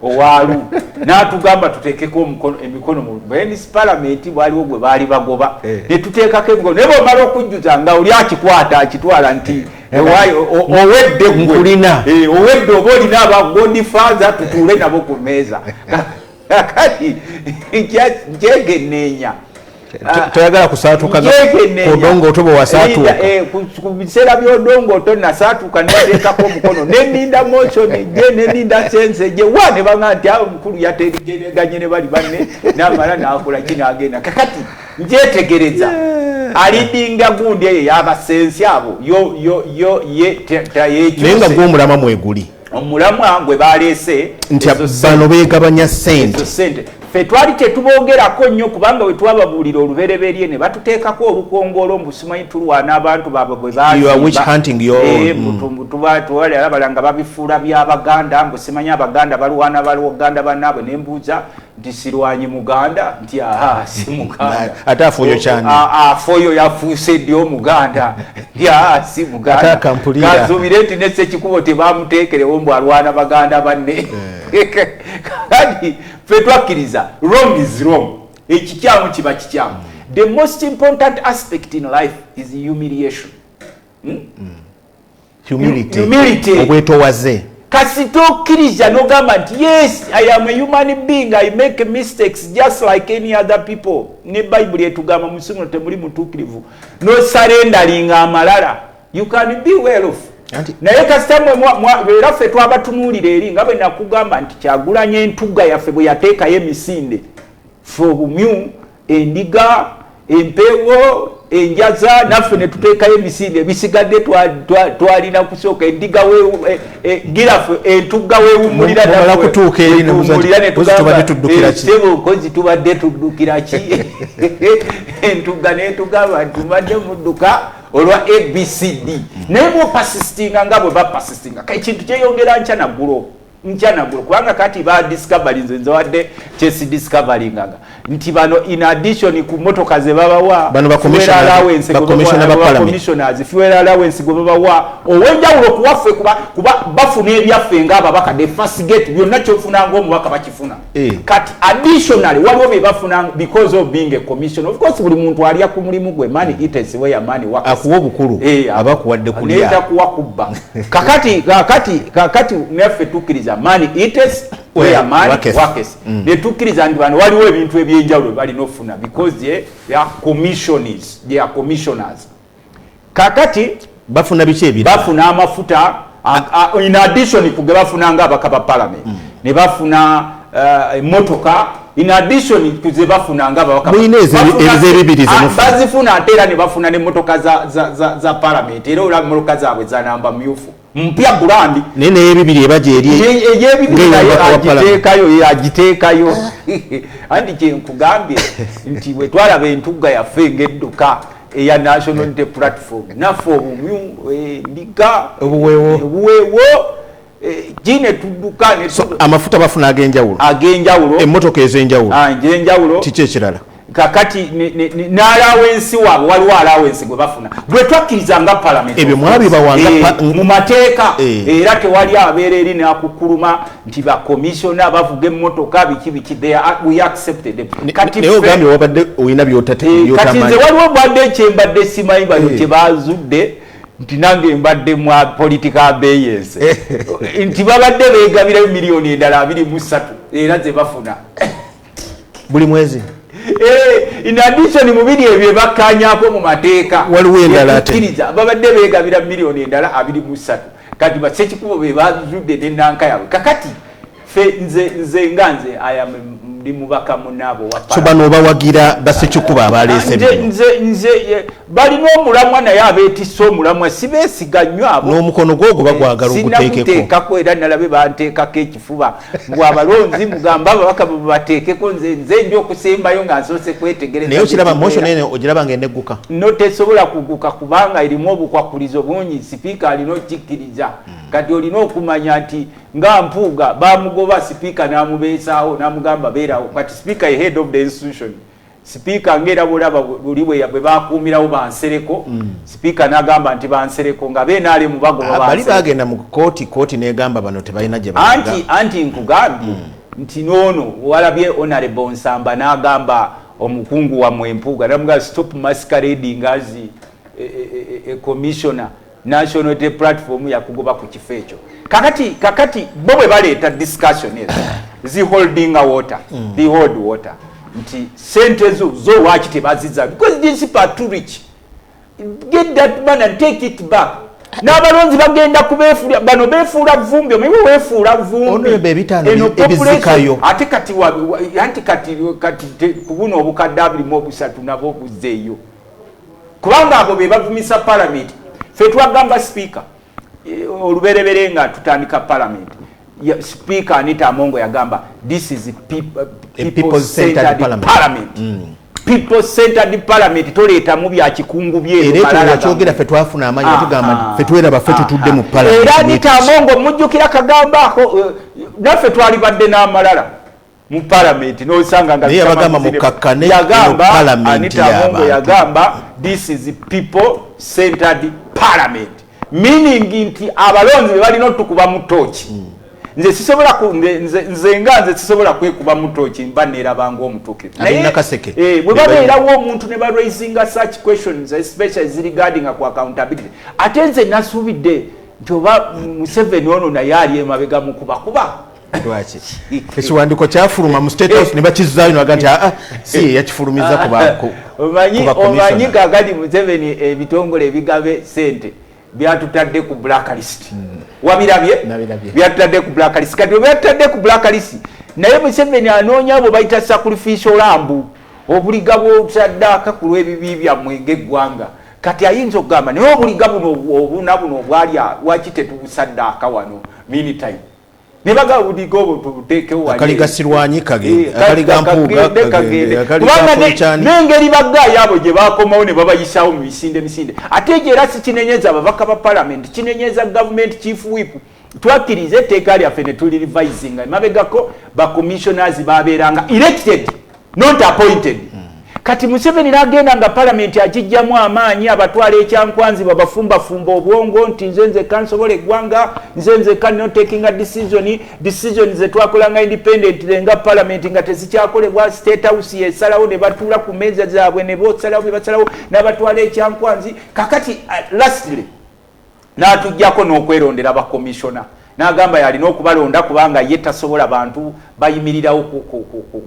owaalu n'atugamba tuteekeko emikono mu parliament waliwo gwe baali bagoba ne tuteekako emikono naye bw'omala okujjuza nga oli akikwata akitwala nti owedde nkulina owedde oba olina abagondi faaza tutuule nabo ku mmeeza kati njegeneenya toyagala kusaatuka Odongo Oto bwe wasaatuka ku biseera by'Odongo Oto nasaatuka neteekako omukono neninda motion gye neninda sense gye wa ne banga nti awo omukulu yategeraganye ne bali banne n'amala n'akola kinagenda kakati njetegereza alidinga gundi eyo y'abasensi abo naye nga gw'omulama mweguli omulamwa gwe baleese nti bano beegabanya sente ffe twali tetuboogerako nnyo kubanga we twababuulira olubereberye ne batuteekako olukongolo mbusimanyi tulwana abantu baabwe bwe baziba nga babifuula by'Abaganda mbusimanyi Abaganda balwana baluganda bannaabwe ne mbuuza nti sirwanyi Muganda nti aha si Muganda ate afooyo kyani afooyo yafuuse ddi omuganda nti aha si Muganda kazuubire nti ne Ssekikubo tebamuteekerewo mbu alwana Baganda banne kati ffe twakkiriza wrong is wrong ekikyamu kiba kikyamu the most important aspect in life is humiliation. humility obwetowaze kasi tokkiriza n'ogamba nti yes I am a human being I make mistakes just like any other people ne Bible etugamba mu Ssuuno temuli mutuukirivu no surrendering amalala you can be well off naye kasitamwe era ffe twabatunuulira eri nga bwe nakugamba nti Kyagulanyi entugga yaffe bwe yateekayo emisinde ffe obumyu endiga empeewo enjaza naffe ne tuteekayo emisinde ebisigadde twalina kusooka endiga giraffe entugga weewummulira kozi tubadde tuddukira ki entugga netugamba nti tubadde mudduka olwa ABCD naye bw'opasistinga nga bwe bapasistinga ekintu kyeyongera nkya naggulo kubanga kati badiscovery nze wadde kyesidiscoveringaga nti bano in addition ku motoka ze babawa commissioners fuel allowance gwe babawa ow'enjawulo kuwaffe kuba bafuna ebyaffe ng'ababaka the first gate byonna kyofuna ng'omubaka bakifuna kati additionally waliwo bye bafuna because of being a commissioner of course buli muntu alya ku mulimu gwe money eaters where money works akuwa obukulu abakuwadde kulya nenda kuwa kubba kakati naffe tukkiriza money eaters where money works netukkiriza nti bano waliwo ebintu ebyenjawulo balina ofuna because they are commissioners kakati bafuna biki ebiri bafuna amafuta in addition ku ge bafuna ng'abaka ba parliament ne bafuna emotoka in addition ku ze bafuna ng'abaka bazifuna ate era ne bafuna n'emmotoka za parliament era olaba emmotoka zaabwe za namba myufu mpya gulandi nene ebibiri ebaje eri agiteekayo andi kyenkugambye nti bwe twalaba entugga yaffe ng'edduka eya National Unity Platform naffe obumyu ndiga obuweewo jine tudduka ne amafuta bafuna agenjawulo emmotoka ezenjawulo kiki ekirala kakati n'alawensi waabwe waliwo alawensi gwe bafuna gwe twakkiriza nga palamenti ebyo mwabibawanga mu mateeka era tewali abeera eri n'akukuluma nti bakomisiona bavuga emmotoka biki we accepted them naye ogambye wabadde olina byotamanyi kati nze waliwo mbadde ekyembadde simanyi bano kye bazudde nti nange mbadde mwa political abeyance nti babadde beegabira miliyoni endala 23 era ze bafuna buli mwezi in addition mu biri ebyo bakanyako mu mateeka waliwo endala ate babadde beegabira miliyoni endala 23 kati basekikubo be bazudde n'enanka yaabwe kakati fe nze nganze ndi mubaka munabo so bano bawagira basekikuba abaleese nze balina omulamwa naye abeetisse omulamwa sibeesiganywa abo n'omukono gwogo bagwagala oguteekeko era nalabe banteekako ekifuba mbw abalonzi mugamba ababaka babateekeko nze nja okusembayo nga nsoose kwetegereza naye okiraba motion ene ogiraba ng'enegguka no tesobola kuguka kubanga erimu obukwakulizo bungi sipiika alina okikkiriza kati olina okumanya nti nga mpuuga bamugoba sipiika n'amubeesaawo n'amugamba beerawo kati sipiika ye head of the institution sipiika ng'era bulaba buli bwe bakuumirawo bansereko sipiika n'agamba nti bansereko nga beenaale mu bagoba bali bagenda mu kooti n'egamba bano tebalina gye anti nkugambye nti noono walabye honorable Nsamba n'agamba omukungu wammwe Empuuga n'amugamba stop masquerading as a commissioner national unity platform yakugoba ku kifo ekyo kakati bo bwe baleeta discussion zi holding water the hold water nti sente zo waki tebaziza because this is too rich get that man and take it back n'abalonzi bagenda kubeefuula bano beefuula vumbi omulimu weefuula vumbi ebizikayo ate kati anti kati kubuno obukadde 23 nabo buzzeeyo kubanga abo be bavumisa parliament fe twagamba speaker oluberebere nga tutandika parliament speaker Anita Amongo yagamba this is people-centered parliament people-centered parliament toleeta mu bya kikungu byeru kyogera fe twafuna amanyi tugamba fe tweraba fe tutudde mu parliament era Anita Amongo mujjukira kagambako naffe twali badde n'amalala mu parliament n'osanga nga yabagamba mukakkane yagamba Anita Amongo yagamba this is people-centered parliament meaning nti abalonzi be balina otukuba mu tooki nze sisobola nze sisobola kwekuba mu tooki mbaneerabanga omutuukirivu naye bwe babeerawo omuntu ne baraisinga such questions especially regarding ku accountability ate nze nasuubidde nti oba Museveni ono naye ali emabega mu kubakuba lwaki ekiwandiiko kyafuluma mu state house ne bakizaayo naga nti si yakifulumiza omanyi kakati Museveni ebitongole ebigabe sente byatutadde ku blacklist wabirabye byatutadde ku blacklist kati byatutadde ku blacklist naye Museveni anoonya abo bayita sacrificial lamb obuliga bw'obusaddaaka ku lw'ebibi byammwe ng'eggwanga kati ayinza okugamba naye obuliga buno obuna buno obwali waki tetubusaddaaka wano meantime ne baga buliga obwo tubuteekewo akaligasirwanyi kage akaligampuuga kubanga n'engeri baggaayo abo gye bakomawo ne babayisaawo mu misinde ate ekyo era si kinenyeza ababaka ba parliament kinenyeza government chief whip twakkiriza etteeka lyaffe ne tuli revisinga emabegako bacommissioners babeeranga elected not appointed kati Museveni n'agenda nga parliament agijjamu amaanyi abatwala ekyankwanzi babafumbafumba obwongo nti nze kansobola eggwanga nze kan not taking a decision ze twakolanga independent nga parliament nga tezikyakolebwa state house yesalawo ne batuula ku meeza zaabwe ne boosalawo be basalawo n'abatwala ekyankwanzi kakati lastly n'atujjako n'okwerondera bakomishona n'agamba yalina okubalonda kubanga ye tasobola bantu bayimirirawo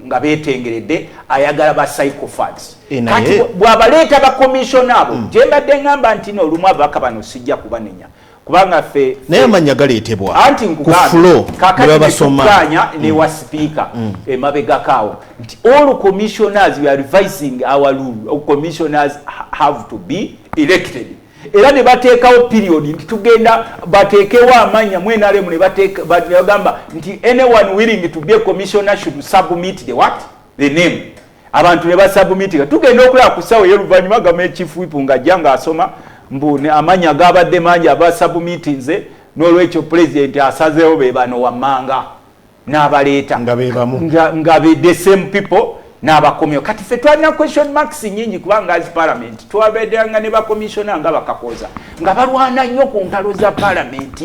nga beetengeredde ayagala ba psychopaths kati bw'abaleeta bakomishona abo gye mbadde ngamba nti n'olumu ababaka bano sijja kubanenya kubanga ffe naye amannya galeetebwa anti nkugamba kakati netukkaanya newa sipiika emabegakaawo nti all commissioners we are revising our rule commissioners have to be elected era ne bateekawo period nti tugenda bateekewo amanya mwenalemu ne bagamba nti anyone willing to be a commissioner should submit the name abantu ne basubmitinga tugenda okulaba ku ssaawa ey'oluvannyuma gama echief whip ng'ajja ng'asoma mbu amanya gaabadde mangi abasubmitinze n'olwekyo president asazeewo be bano wammanga n'abaleeta nga be the same people n'abakomyo. Kati ffe twalina question marks nyingi kubanga as parliament twabeddanga ne bakomisiona nga bakakoza nga balwana nnyo ku ntalo za parliament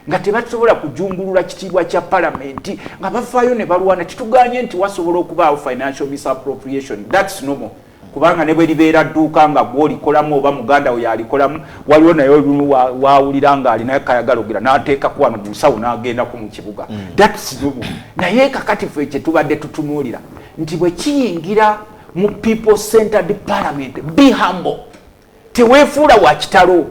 nga tebasobola kujungulula kitiibwa kya parliament nga bafaayo ne balwana. Tituganye nti wasobola okubaawo financial misappropriation, that's normal kubanga ne bwe libeera dduuka nga gw'olikolamu oba muganda we yalikolamu waliwo naye olumu waawulira nga alinayo kayagalogera n'ateeka ku wano mu nsawo n'agendako mu kibuga, that's normal. Naye kakati ffe kye tubadde tutunuulira nti bwe kiyingira mu people centered parliament, be humble, teweefuula wa kitalo.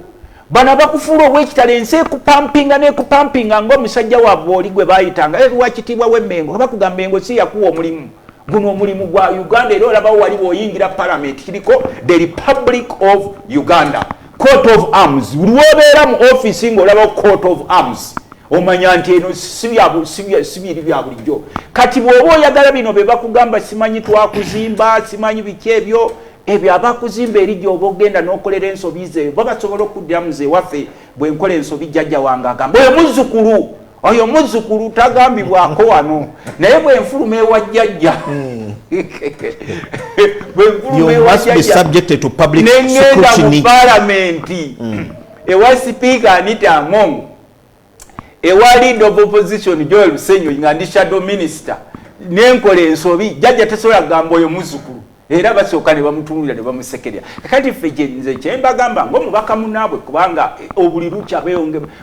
Bana bakufuula ow'ekitalo ensi ekupampinga n'ekupampinga ng'omusajja waabwe oli gwe baayitanga lwakitiibwa w'Emmengo bakugamba Mengo si yakuwa omulimu guno, omulimu gwa Uganda era olabawo wali bw'oyingira parliament kiriko the Republic of Uganda, coat of arms. Buli lw'obeera mu office ng'olabawo coat of arms omanya nti eno sibiri bya bulijjo. Kati bw'oba oyagala bino be bakugamba simanyi twakuzimba simanyi biki ebyo abakuzimba eri gy'oba ogenda n'okolera ensobi ze babasobola okuddiramu ze waffe bwe nkola ensobi jjajja wange agamba oyo muzzukulu tagambibwako wano naye bwe nfuluma ewa jjajja n'engenda mu palamenti ewa sipiika Anita Among, ewa leader of opposition Joel Lusenyo nga ndi shadow minister, n'enkola ensobi jjajja tesobola kugamba oyo muzzukulu era basooka ne bamutunulira ne bamusekerera. Kati ffe nze kye mbagamba ng'omubaka munnaabwe kubanga obuli lukya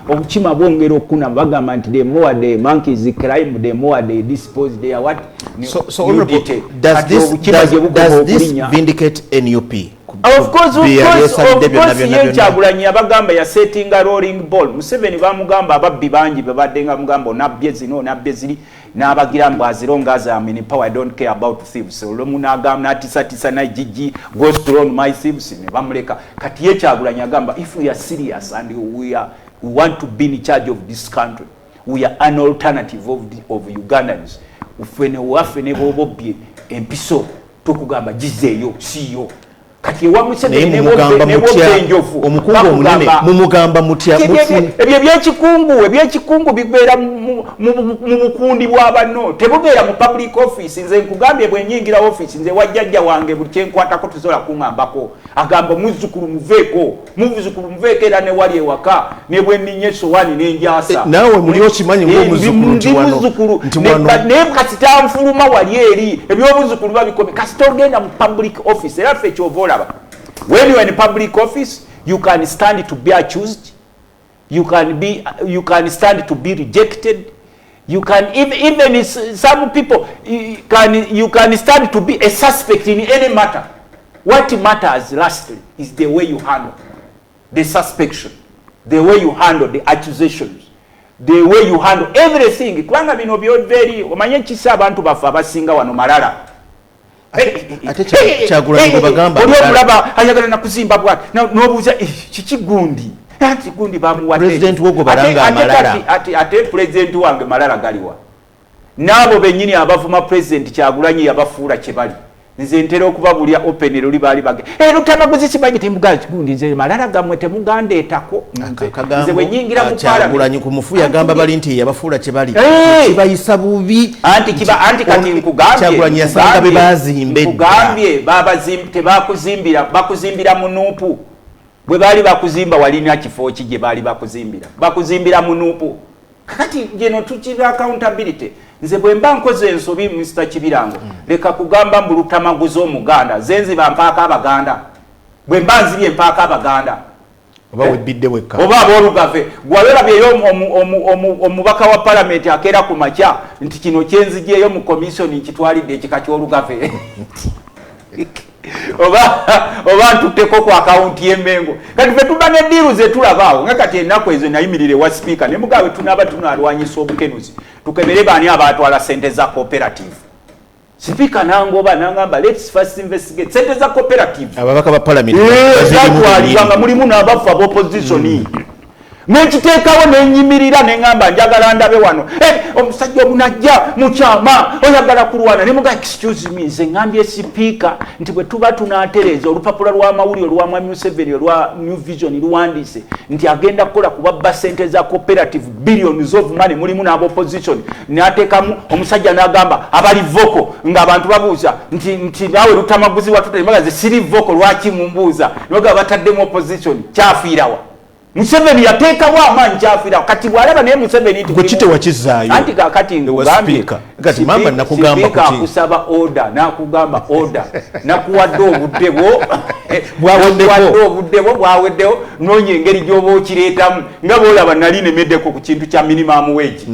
obukima bwongera okuna bagamba nti the more the monkeys climb the more they dispose they are what does this vindicate NUP? Of course ye Kyagulanyi abagamba ya setting a rolling ball. Museveni bamugamba ababbi bangi babadde nga mugamba onabbye zino onabbye ziri n'abagira mbu as long as I'm in power I don't care about thieves. Olumu n'agamba n'atisatisa na Gigi goes to run my thieves ne bamuleka. Kati ye Kyagulanyi agamba if we are serious and we want to be in charge of this country, we are an alternative of Ugandans. Ufene waffe ne bobobbye empiso tukugamba gizeeyo siyo. Kati wa Museveni nebwobenjofu omukungu omunene mumugamba mutya ebyekikungu bibeera mu bukundi bw'abanno tebubeera mu public office. Nze nkugambye bwe nyingira office nze wajjajja wange buli kyenkwatako tusobola kuŋŋambako agamba muzzukulu muveeko era ne wali ewaka ne bwe nninnya essowaani n'enjasa naawe muli okimanyi ng'omuzzukulu naye kasita nfuluma wali eri ebyobuzzukulu babikome kasita ogenda mu public office era ffe kyova olaba. When you are in public office, you can stand to be accused. You can stand to be rejected. You can even some people you can stand to be a suspect in any matter. What matters lastly is the way you handle the suspicion, the way you handle the accusations, the way you handle everything. Kubanga bino byo very omanye kisa abantu bafa abasinga wano malala. Ate Kyagulanyi bwe bagamba olaba ayagala nakuzimba bwati n'obuuza kikigundi ati gundi bamuwadde president wogo balanga amalala ate president wange malala galiwa nabo benyini abavuma president Kyagulanyi yabafuula kye bali. Nze ntera okubabulya open luli bali bage lutamaguzi kibanyi temugazi kigundi nze malala gamwe temugandeetako nze bwe nyingira mu Kyagulanyi ku mufu yagamba bali nti yabafuula kye bali kibayisa bubi anti kati nkugambye Kyagulanyi yasanga be bazimbe nkugambye bakuzimbira mu Nuupu bwe bali bakuzimba walina kifo ki gye bali bakuzimbira mu Nuupu. Kati geno tukira accountability. Nze bwe mba nkoze ensobi Mr. Kibirango leka kugamba mbu lutamaguzi omuganda zenzi bampaaka abaganda bwe mba nzibye empaaka abaganda oba webbidde wekka oba aboolugave gwalolabyeyo omubaka wa parliament akeera ku makya nti kino kyenzigyeyo mu commission nkitwalidde ekika ky'olugave oba ntutteko ku akawunti y'Emmengo. Kati ffe tuba ne diiru ze tulabaawo nga kati ennaku ezo nayimirire wa sipiika ne mugawe tunaaba tunalwanyisa obukenuzi tukebere baani abaatwala sente za cooperative. Sipiika nangoba nangamba let's first investigate sente za cooperative ababaka ba parliament zatwalibwa nga mulimu n'abafu ab'opposition nekiteekawo nenyimirira neŋŋamba njagala ndabe wano omusajja omunajja mukyama oyagala kulwana ne muga excuse me nze ŋŋambye sipiika nti bwe tuba tunaatereeza olupapula lw'amawulire olwa mwami Museveni olwa New Vision luwandiise nti agenda kukola kubabba ssente za cooperative billions of money mulimu n'abopposition n'ateekamu omusajja n'agamba abali voko ng'abantu babuuza nti naawe Lutamaguzi watutemaga siri voko lwaki mumbuuza noga bataddemu opposition kyafiirawa Museveni yateekawo amaanyi kyafiirawo kati bw'alaba naye Museveni nti gwekite wakizaayo anti kakati ngugambye kati mamba nakugamba kuti akusaba order nakugamba order nakuwadde obudde bwo bwaweddewo noonya engeri gy'oba okireetamu nga bw'olaba nali nemeddeko ku kintu kya minimum wage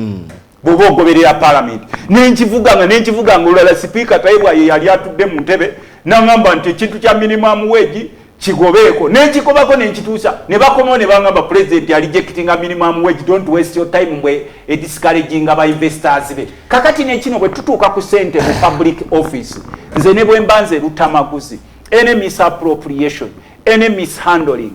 bw'oba ogoberera parliament nenkivuganga olulala sipiika Taibwa ye yali atudde mu ntebe n'angamba nti ekintu kya minimum wage kigobeeko nenkikobako nenkituusa ne bakomawo ne bangamba president alijectinga minimum wage don't waste your time mbwe ediscouraginga ba investors be kakati nekino bwe tutuuka ku ssente mu public office nze ne bwe mbanze Lutamaguzi any misappropriation any mishandling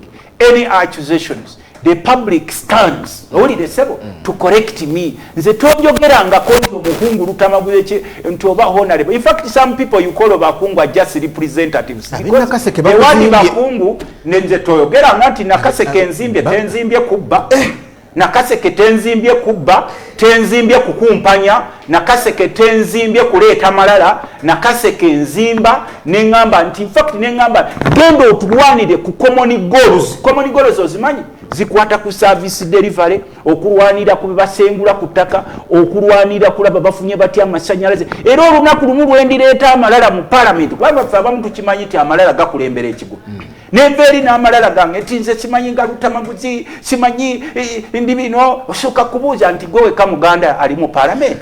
any accusations the public stands owulire sebo to correct me nze tonjogerangako nti omukungu Lutamaguzi nti oba honorable in fact some people you call abakungu are just representatives ewali bakungu nenze toyogeranga nti Nakaseke nzimbye tenzimbye kubba Nakaseke tenzimbye kubba tenzimbye kukumpanya Nakaseke tenzimbye kuleeta malala Nakaseke nzimba neŋŋamba nti in fact neŋŋamba genda otulwanire ku common goals ozimanyi zikwata ku service delivery okulwanira ku basengula ku ttaka okulwanira kulaba bafunye batya amasanyalaze era olunaku lumu lwendireeta amalala mu parliament kubanga ffe abamu tukimanyi nti amalala gakulembera ekigo neva eri n'amalala gange nti nze simanyi nga Lutamaguzi simanyi ndi bino osooka kubuuza nti gwe weka muganda ali mu parliament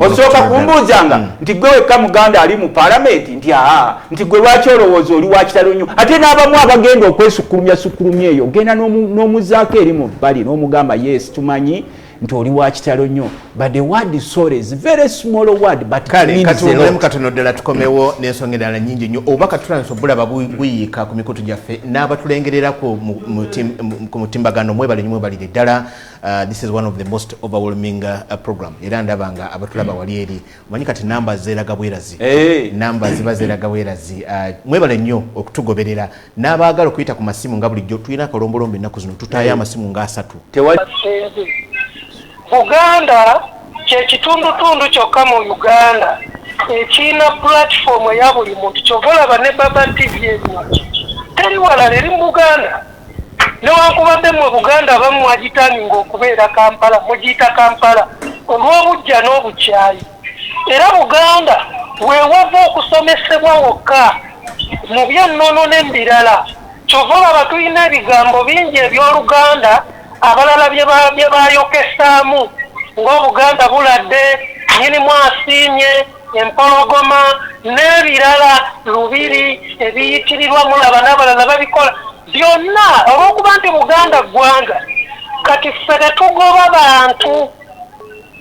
osooka kumbuuzanga nti gwe weka muganda ali mu parliament nti gwe lwaki olowooza oli wakitalo nnyo ate n'abamu abagenda okwesukkulumya eyo genda n'omuzaako eri mu bbali n'omugamba yes tumanyi nti oli wakitalo nnyo but the word sorry is very small word but kale katulemu katono ddala tukomewo n'ensonga endala nnyingi nnyo obubaka tutandise obulaba buyiika ku mikutu gyaffe n'abatulengerera ku mutimbagano mwebale nnyo mwebalire ddala this is one of the most overwhelming program era ndaba nga abatulaba wali eri omanyi kati namba zeeraga bwerazi namba ziba zeeraga bwerazi mwebale nnyo okutugoberera n'abaagala okuyita ku masimu nga bulijjo tulina akalombolombo ennaku zino tutaayo amasimu nga 3 Buganda kyekitundutundu kyokka mu Uganda ekirina platform eya buli muntu kyovolaba ne Baba TV eno teri walala eri mu Buganda newankubadde mu Buganda abamu mwagitaninga okubeera Kampala mugiyita Kampala olw'obujja n'obukyayi era Buganda weewava okusomesebwa wokka mu byennono n'ebirala kyovolaba tulina ebigambo bingi eby'Oluganda abalala bye bayokesaamu ng'Obuganda buladde nyinimu asiimye empologoma n'ebirala lubiri ebiyitirirwa mulaba n'abalala babikola byonna olw'okuba nti Buganda ggwanga kati ffe tetugoba bantu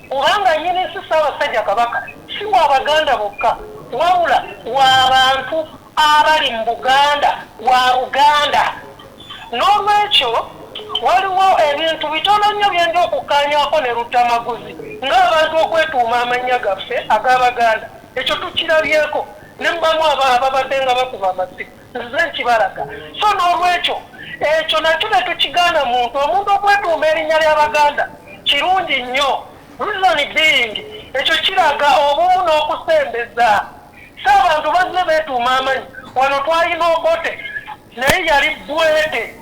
kubanga nyini si Ssaabasajja Kabaka si w'Abaganda bokka wabula w'abantu abali mu Buganda wa Buganda n'olwekyo waliwo ebintu bitono nnyo byenda okukkaanyako ne Lutamaguzi ng'abantu okwetuuma amannya gaffe ag'Abaganda ekyo tukirabyeko ne mbamu ababadde nga bakuba amasimu nze nkibalaga so n'olwekyo ekyo nakyo ne tukigaana omuntu okwetuuma erinnya ly'Abaganda kirungi nnyo reason being ekyo kiraga obumu n'okusembeza si abantu bazze beetuuma amanyi wano twalina Obote naye yali Bwete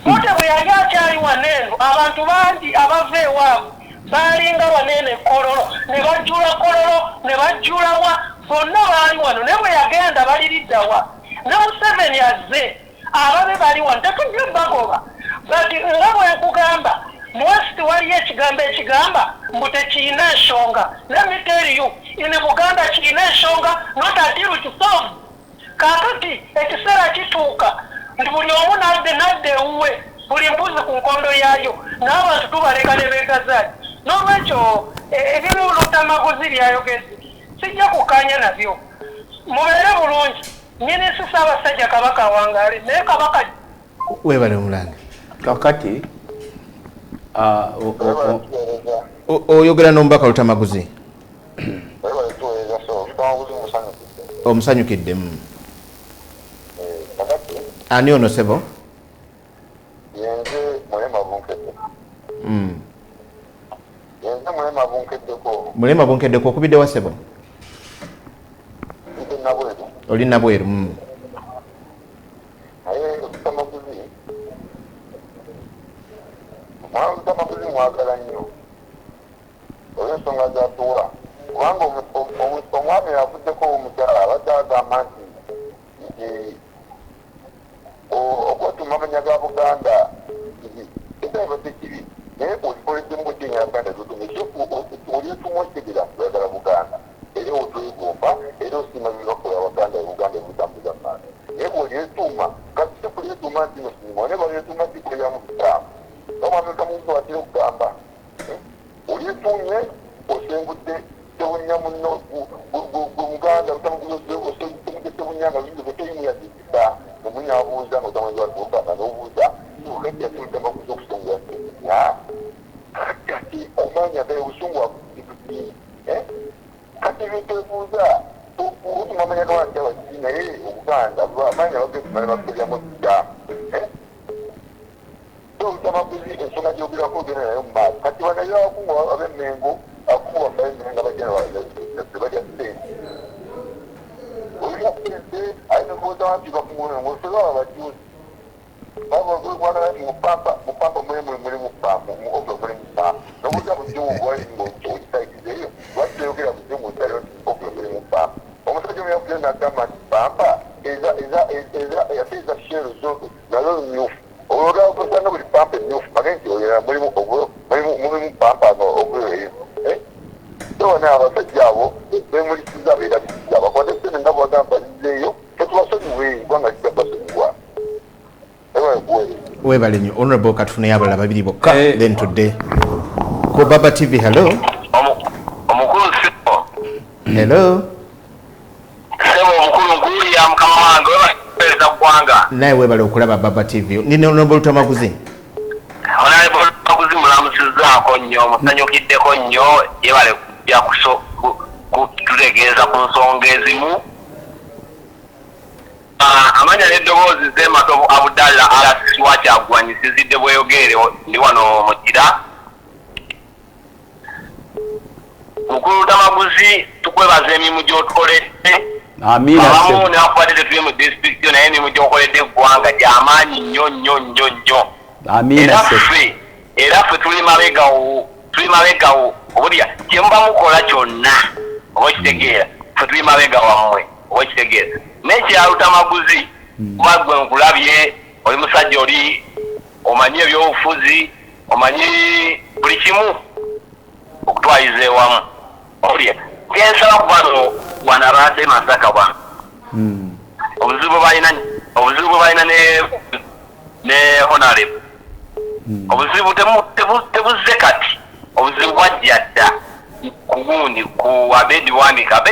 Bote bwe yali akyali waneeno abantu bangi abava ewaabwe baalinga waneeno Kololo ne bajjula Kololo ne bajjula wa bonna baali wano naye bwe yagenda baliriddawa ne Museveni azze ababe bali wano tetujja bagoba but nga bwe nkugamba mu West waliyo ekigambo ekigamba mbu tekiyina ensonga let me tell you in Buganda kirina ensonga not until it solved kaakati ekiseera kituuka nti buli omu nadde ewuwe buli mbuzi ku nkondo yaayo n'abantu tubaleka ne beegazaali n'olwekyo ebimu Lutamaguzi byayogezi sijja kukkaanya nabyo mubeere bulungi nyini si Ssaabasajja Kabaka wangaale naye Kabaka webale omulange kakati oyogera n'omubaka Lutamaguzi omusanyukidde ani ono sebo mulema bunkeddeko okubidde wa sebo oli nabweru mwagala nnyo olw'ensonga zatuwa kubanga omwami yavuddeko omukyala abadde agamba nti okwetuma amanya ga Buganda ekibadde kibi naye olikoleddemu bwekenya Buganda olyetumu okitegera oyagala Buganda era otwegomba era osiima byebakola Baganda Buganda ebutambuza maaso naye bwolyetuuma kati kulyetuuma nti nosiima ne balyetuuma tikoleramu bitamu omwami Lutamuguzi watera okugamba olyetuumye osengudde tebunya muno Buganda Lutamuguzi osengudde tebunya nga bintu toyimuyazikisa omunyabuuza Lutamuguzi watugamba n'obuuza okajja Lutamuguzi okusengula tebunya kati omwanya gaye obusungu wakuti kati bitwebuuza utuma amanya gawakya wakiri naye Obuganda amanya bagekumala bakoleramu bitamu Lutamaguzi ensonga gy'ogerako ogenda nayo mu maaso kati banayo abakungu ab'Emmengo abakungu bafayinga bajja tebajja ssente olina ssente alina kubuuza wanti bakungu ng'osolo abajuuzi babagwagala nti mupampa muli mupampa muli mupampa n'obuuza buzibu bwali ng'okisayikizeeyo lwaki toyogera buzibu ng'osaliyo nti obula muli mupampa omusajja omuyakugenda n'agamba nti pampa ate eza shero zo nazo mmyufu olwogera okusanga buli pampa emmyufu mage nti oyera mulimu pampa oguleeyo tobona abasajja abo bemulisiza beerabisiza bakwate sente nga bwagamba lizeeyo tetubasonyiwe kubanga kijja basonyiwa webale nnyo honorable katufunayo abalala babiri bokka then tudde ku Baba TV. Hello omukulu sibo hello sebo omukulu nkulu ya mukama wange webapereza ggwanga naye webale okulaba Baba TV. Nina honorable Lutamaguzi mulamusizaako nnyo musanyukiddeko nnyo yebale kujja kututegeeza ku nsonga ezimu amanya n'eddoboozi z'ematovu Abdallah Alasisi wa Kyagulanyi sizidde bweyogere ndi wano Mukira. Mukulu Lutamaguzi tukwebaza emirimu gy'otukoledde abamu newakuwadde tetuli mu disitulikiti naye emirimu gy'okoledde eggwanga gy'amaanyi nnyo nnyo nnyo nnyo era ffe tuli mabegawo obulya kyemuba mukola kyonna oba okitegeera ffe tuli mabega wammwe oba okitegeera n'ekya Lutamaguzi magwe nkulabye oli musajja oli omanyi ebyobufuzi omanyi buli kimu okutwaliza ewamu olya kensaba kubano wanabadde Masaka bwana obuzibu balina ne honorable obuzibu tebuzze kati obuzibu bwajja dda ku gundi ku abediwanika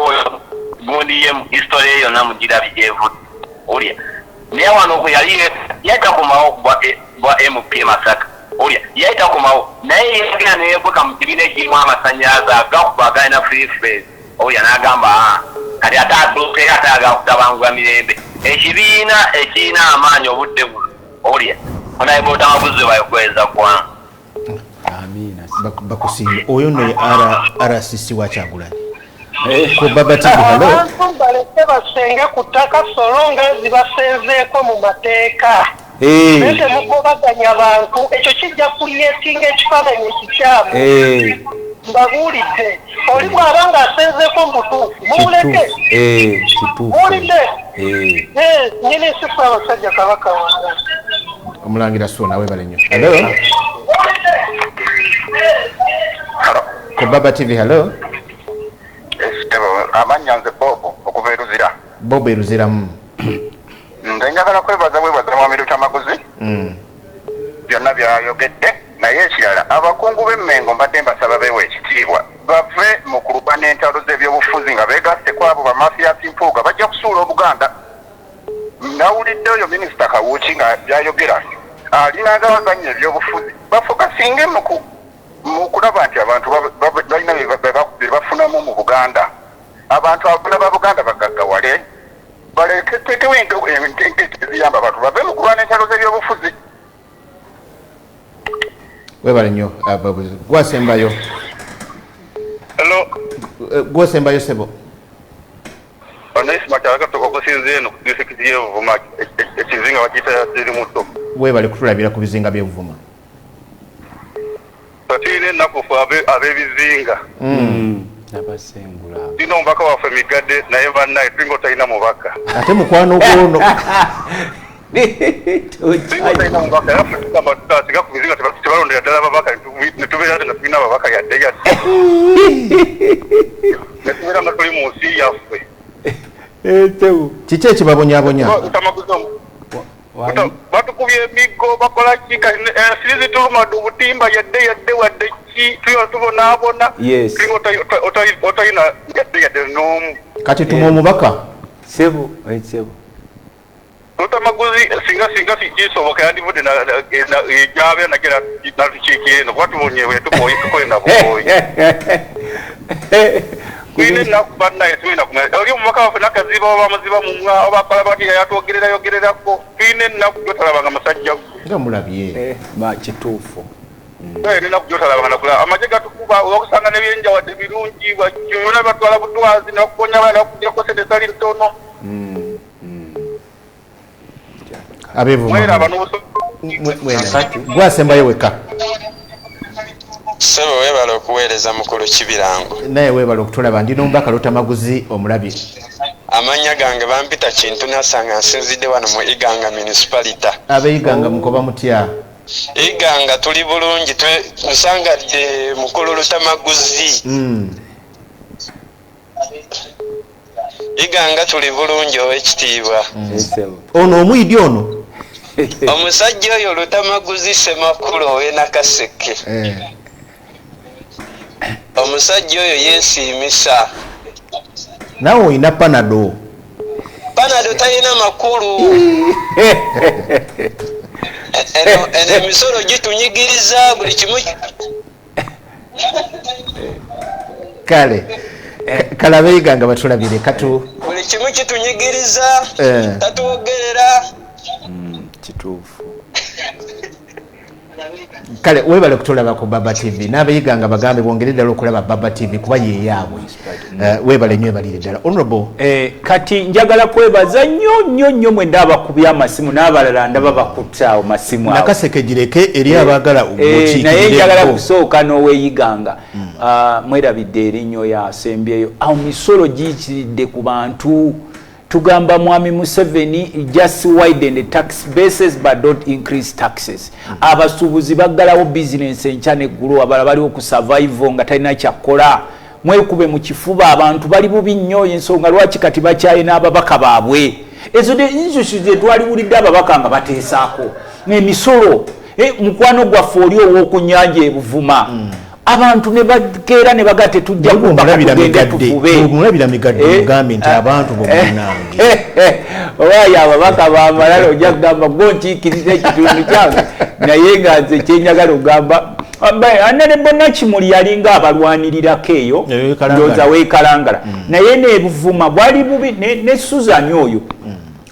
oyo gundi ye history eyo namugirabye gyevudde olya naye wano okwo yali yayitakomawo bwa MP Masaka olya yayitakomawo naye yegera neyebuka mu kibiina ekirimu amasanyalaze agakuba agalina free face olya n'agamba kati ate atuuke ate agakutabangula mirembe ekibiina ekirina amaanyi obudde buno olya onaye Lutamaguzi bayokweza kwanga bakusinga oyo no RCC wa Kyagulanyi ku Baba TV. Hello abantu baleke basenge ku ttaka solonga zibasenzeeko mu mateeka ese mugobaganya abantu ekyo kijja kulyetinga ekifaananyi ekikyamu mbabuulidde oli bw'aba ng'asenzeeko mu butuufu muuleke muwulidde nyini nsifa abasajja Kabaka wange omulangira Ssuuna webale nnyo. Hello ku Baba TV. Hello amanya nze Bobo okuva Eruzira. Bobo Eruziramu. Nze njagala kwebaza mwami Lutamaguzi byonna byayogedde naye ekirala abakungu b'Emmengo mbadde mbasaba beewa ekitiibwa bave mu kuluba n'entalo z'ebyobufuzi nga beegasse ku abo bamafiyasi mpuuga bajja kusuula Obuganda. Nawulidde oyo minisita Kawuki nga byayogera alinanga abazanyi ebyobufuzi bafokasinge mu kulaba nti abantu balina bye bafunamu mu Buganda. Abantu abona ba Buganda bagaggawale baleketekewo enteeke eziyamba abantu bave mu kulwana entalo z'ebyobufuzi. Webale nnyo gwasembayo. Hello. Gwasembayo sebo. Onaisi makyala katoko kusinze eno ku disitulikiti y'e Buvuma ekizinga bakiyita Ziri Muto. Webale kutulabira ku bizinga by'e Buvuma. Tulina ennaku ffe ab'ebizinga. Nabasengula. Tulina omubaka waffe Migadde naye bannaye tulinga otalina mubaka. Ate mukwano gwono. Tulina mubaka yaffe tugamba tutasiga ku bizinga tebalondera ddala ababaka ne tubeera nga tulina ababaka yadde yadde. Ne tubeera nga tuli mu nsi yaffe. Kiki ekibabonyabonya? Batukubye emiggo bakola ki ensiri zitulumadu obutimba yadde wadde ki tubonaabona otalina yadde n'omu. Kati tuma omubaka sebo Lutamaguzi singa kisoboka yandivudde ejabe nagera natukiikireno kuba tubonyewe tukoyena bukoyi Kwine nakubannaye twina kumenya oli omubaka waffe nakaziba oba muziba mumwa oba akola bati yatwogererako twine ennaku gyotalabanga masajja nga mulabye kituufu ennaku gyotalabanga nakula amagye gatukuba okusanga nebyenjawadde birungi yona batwala butwazi nakukonya abaana nakugirako sente sali ntono abevumwera gwasembayo weka Sebo webale okuweereza mukulu Kibirango. Naye webale okutulaba ndi n'omubaka Lutamaguzi omulabye. Amanya gange bampita kintu nasanga nsinzidde wano mu Iganga municipality. Ab'Iganga mukoba mutya? Iganga tuli bulungi nsangadde mukulu Lutamaguzi. Iganga tuli bulungi ow'ekitiibwa. Ono omuyidi ono? Omusajja oyo Lutamaguzi Semakulu ow'e Nakaseke. Omusajja oyo yeesiimisa. Nawe olina panado. Panado talina makulu. Eno emisolo gitunyigiriza buli kimu. Kale ab'Iganga batulabire katu. Buli kimu kitunyigiriza. Tatuwogerera. Kituufu. Kale webale kutulaba ku Baba TV n'ab'Iganga bagambe bongere ddala okulaba Baba TV kuba ye yaabwe. Webale nnyo ebalire ddala. Honorable kati njagala kwebaza nnyo mwe ndaba kubya amasimu n'abalala ndaba bakuttaawo masimu awo. Nakaseke gireke eri abagala okukiikirira. Naye njagala kusooka n'ow'Iganga. Mwerabidde erinnyo yasembyeyo. Awo misolo giikiridde ku bantu. Tugamba Mwami Museveni just widen the tax bases but don't increase taxes. Abasuubuzi baggalawo business enchane gulu abala bali okusurvive nga talina kyakola. Mwekube mu kifuba abantu bali bubi nnyo ensonga lwaki kati bakyaye n'ababaka baabwe. Ezo ze twaliwulidde ababaka nga bateesaako. N'emisolo mukwano gwaffe oli ow'okunyanja e Buvuma. Abantu ne bakeera ne bagate tujja kumulabira migadde mugambe nti abantu bomunange owaye ababaka bamalala ojja kugamba gwo nkiikiriza ekitundu kyange naye nga nze kyenyagala ogamba anane Bonakimuli yalinga abalwanirirako eyo ndowooza weekalangala naye ne Buvuma bwali bubi ne Susan oyo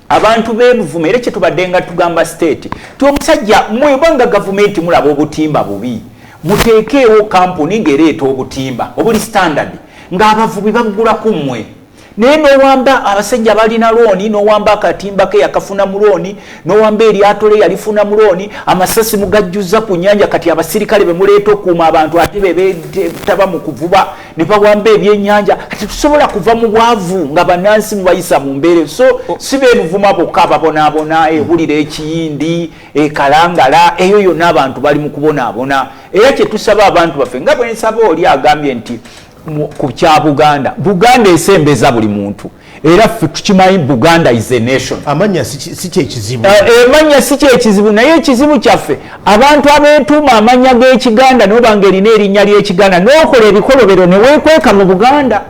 abantu b'e Buvuma era kye tubadde nga tugamba state ti omusajja mwebanga gavumenti mulaba obutimba bubi muteekeewo kampuni ng'ereeta obutimba obuli standard ng'abavubi babugula ku mmwe naye n'owamba abasajja balina looni n'owamba akatimba ke yakafuna mu looni n'owamba eryato le yalifuna mu looni amasasi mugajjuza ku nnyanja kati abasirikale be muleeta okuuma abantu ate be beetaba mu kuvuba ne bawamba ebyennyanja kati tusobola kuva mu bwavu nga bannansi mubayisa mu mbeere so si be Buvuma bokka babonaabona ewulira ekiyindi ekalangala eyo yonna abantu bali mu kubonaabona era kye tusaba abantu baffe nga bwe nsaba oli agambye nti ku kya Buganda esembeza buli muntu era ffe tukimanyi Buganda is a nation. Amanya si kyekizibu. Amanya si kyekizibu naye ekizibu kyaffe abantu abeetuuma amanya g'Ekiganda n'oba ng'erina erinnya ly'Ekiganda n'okola ebikolobero ne weekweka mu Buganda.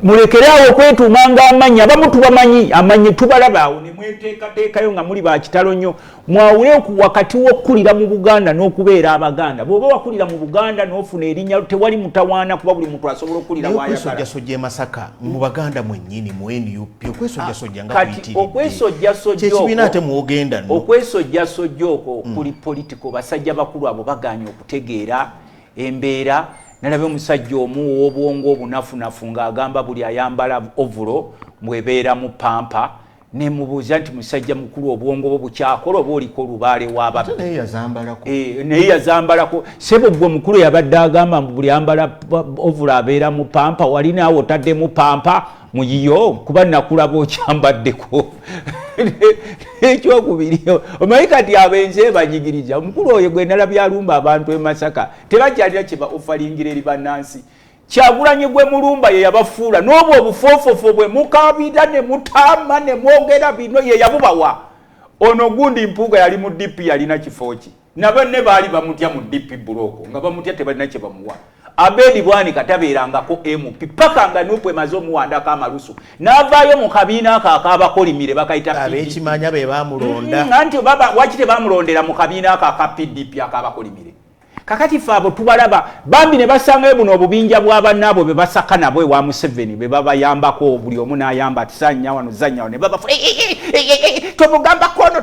mulekeraawo okwetuumanga amanyi abamu tubamanyi amanyi tubalabaawo ne mweteekateekayo nga muli bakitalo nnyo mwawule wakati w'okkulira mu Buganda n'okubeera Abaganda bw'oba wakulira mu Buganda n'ofuna erinnya tewali mutawaana kuba buli muntu asobola okkulira wayagala okwesojjasojja Masaka mu Baganda mwennyini mu NUP okwesojjasojja nga kati okwesojjasojja ekibiina ate mwogenda no okwesojjasojja okwo kuli politiko basajja bakulu abo baganya okutegeera embeera nalabe omusajja omu w'obwongo obunafunafu ng'agamba buli ayambala ovulo mwebeera mu pampa ne mubuuza nti musajja mukulu obwongo bwo bukyakola oba oliko olubaale w'ababbi naye yazambalako sebo gwe mukulu yabadde agamba mbu buli ayambala ovulo abeera mu pampa wali naawe otadde mu pampa muyiyo kuba nakulaba okyambaddeko ekyokubiri omanyi kati abenze banyigiriza omukulu oyo gwe nalabye alumba abantu e Masaka tebakyalira kye baofalingira eri bannansi Kyagulanyi gwe mulumba ye yabafuula n'obwo obufoofofo bwe mukaabira ne mutaama ne mwogera bino ye yabubawa ono gundi mpuuga yali mu DP yalina kifo ki nabanne baali bamutya mu DP buloko nga bamutya tebalina kye bamuwa Abedi Bwani katabeerangako MP paka nga nupwe maze omuwandako amalusu n'avaayo mu kabiina ako ak'abakolimire bakayita ab'ekimanya be baamulonda anti baba wakite baamulondera mu kabiina ako aka PDP ak'abakolimire kakati faabo tubalaba bambi ne basangayo buno obubinja bw'abannaabo be basaka nabo ewa Museveni be babayambako buli omu n'ayamba tisanya wano zanya wano ne babafu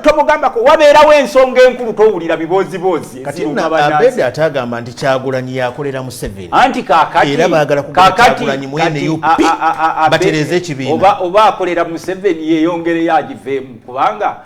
tobugambako wabeerawo ensonga enkulu towulira biboozibozi kati Abedi atagamba nti Kyagulanyi yakolera Museveni anti kakati era baagala kugula Kyagulanyi mu NUP batereze ekibiina oba akolera Museveni yeyongere yagiveemu kubanga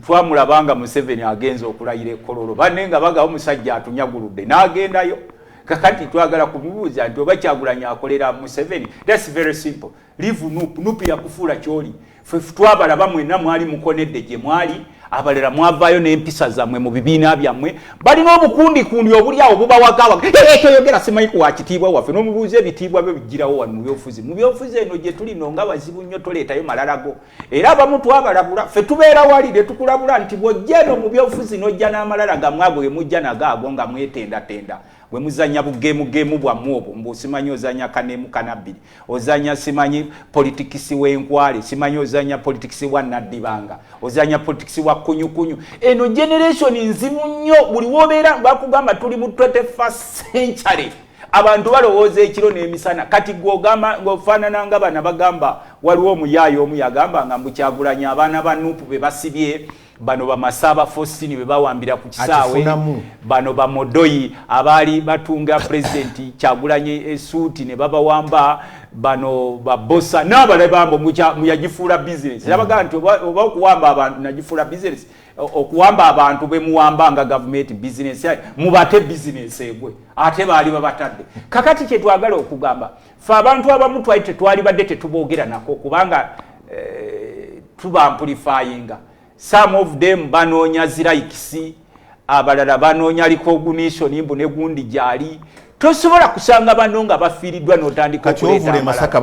twamulabanga Museveni agenza okulayira ekololo banne nga bagawo omusajja atunyaguludde n'agendayo kakati twagala kumubuuza nti oba Kyagulanyi akolera Museveni that's very simple leave nupu yakufuula kyoli ffe twabalaba mwenna mwali mukonedde gye mwali abalera mwavaayo n'empisa zammwe mu bibiina byammwe balina obukundikundi obuli awo bubawagawa toyogera simanyi kuwa kitiibwa waffe n'omubuuza ebitiibwa byo bijjirawo wano mu byofuzi eno gye tulino nga bazibu nnyo toleetayo malalago era abamu twabalabula ffe tubeera wali ne tukulabula nti bw'ojja eno mu byofuzi n'ojja n'amalala gammwe mujja nagaago nga mwetendatenda bwe muzanya bugeemu bwammwe obwo mbu simanyi ozanya kaneemu kanabbiri ozanya simanyi politikisi w'enkwale simanyi ozanya politikisi wa Naddibanga ozanya politikisi wa kunyukunyu eno generation nzibu nnyo buli wobeera bakugamba tuli mu 21st century abantu balowooza ekiro n'emisana kati gw'ogamba ng'ofaanana nga bana bagamba waliwo omuyaayo omu yagamba nga mbu Kyagulanyi abaana ba Nuupu be basibye bano bamasaba Faustini be bawambira ku kisaawe bano bamodoyi abaali batunga president Kyagulanyi esuuti ne babawamba bano babosa n'abala bambo muyagifuula business yabaga nti oba okuwamba abantu nagifuula business okuwamba abantu be muwamba nga government business mubate business egwe ate baali babatadde kakati kye twagala okugamba fe abantu abamu twali tetwali badde tetuboogera nako kubanga tuba amplifyinga some of them banoonya ziraikisi abalala banoonya recognition mbu ne gundi gyali tosobola kusanga bano nga bafiiriddwa n'otandika okuleeta Masaka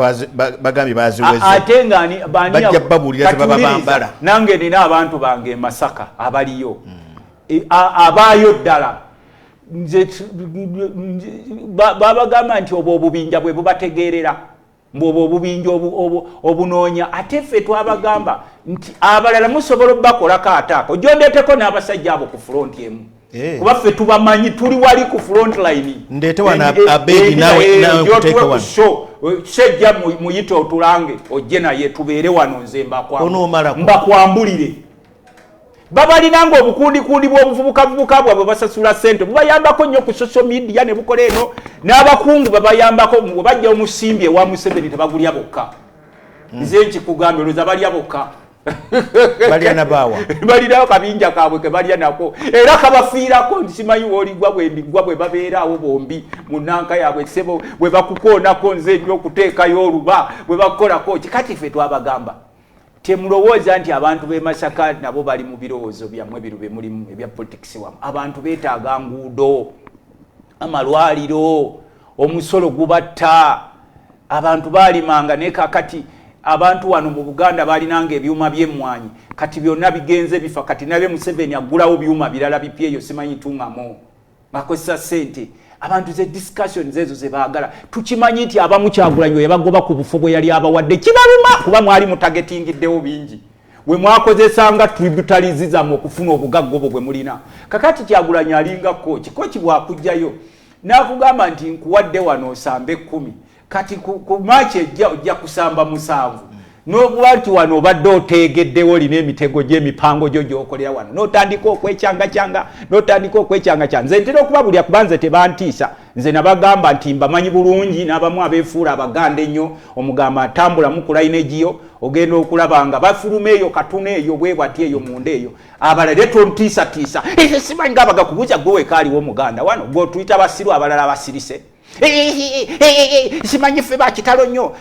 bagambi baziweze ate ngani bajja babulira tebabambala nange nina abantu bange Masaka abaliyo abaayo ddala babagamba nti obwo obubinja bwe bubategeerera mbobo obubinja obunoonya ate ffe twabagamba nti abalala musobola bakolako ataako gyondeeteko n'abasajja abo ku front emu kuba ffe tubamanyi tuli wali ku front line ndeete wana Abedi nawe kuteeka wano sejja muyite otulange ojje naye tubeere wano nze mbakwambulire babalinanga obukundikundi bw'obuvubukavubuka bwabwe basasula ssente bubayambako nnyo ku social media ne bukola eno n'abakungu babayambako bwe bajja omusimbi ewa Museveni tebagulya bokka nze nkikugambye olowooza balya bokka balya nabaawa balinayo kabinja kaabwe ke balya nako era kabafiirako nti simanyi w'oligwa bwendigwa bwe babeeraawo bombi mu nnanka yaabwe sebo bwe bakukoonako nze nnyo okuteekayo oluba bwe bakukolako ki kati ffe twabagamba temulowooza nti abantu b'e Masaka nabo bali mu birowoozo byammwe biro bye mulimu ebya politics wamu abantu beetaaga nguudo amalwaliro omusolo gubatta abantu baalimanga naye kakati abantu wano mu Buganda baalinanga ebyuma by'emmwanyi kati byonna bigenze bifa kati nabe Museveni aggulawo byuma birala bipya eyo simanyi tungamo bakozesa ssente abantu ze discussions ezo ze baagala tukimanyi nti abamu Kyagulanyi yabagoba ku bufo bwe yali abawadde kibaluma kuba mwali mutagetingiddewo bingi we mwakozesanga tributarism okufuna obugagga obwo bwe mulina kakati Kyagulanyi alinga koki bwakujjayo nakugamba nti nkuwadde wano osambe 10 kati ku machi ejja kusamba 7 n'obwati wano obadde otegeddewo lina emitego gy'emipango gyo gy'okolera wano n'otandika okwekyanga nze ntera okuba buli akubanze tebantiisa nze nabagamba nti mbamanyi bulungi n'abamu abeefuula abaganda ennyo omugamba atambula mu kulayinegio ogenda okulaba nga bafuluma eyo katuna eyo bwe bwati eyo munda eyo abalala tontiisatiisa simanyi ng'abagakubuuza gwe wekaaliwo omuganda wano gw'otuyita basiru abalala basirise simanyi ffe bakitalo nnyo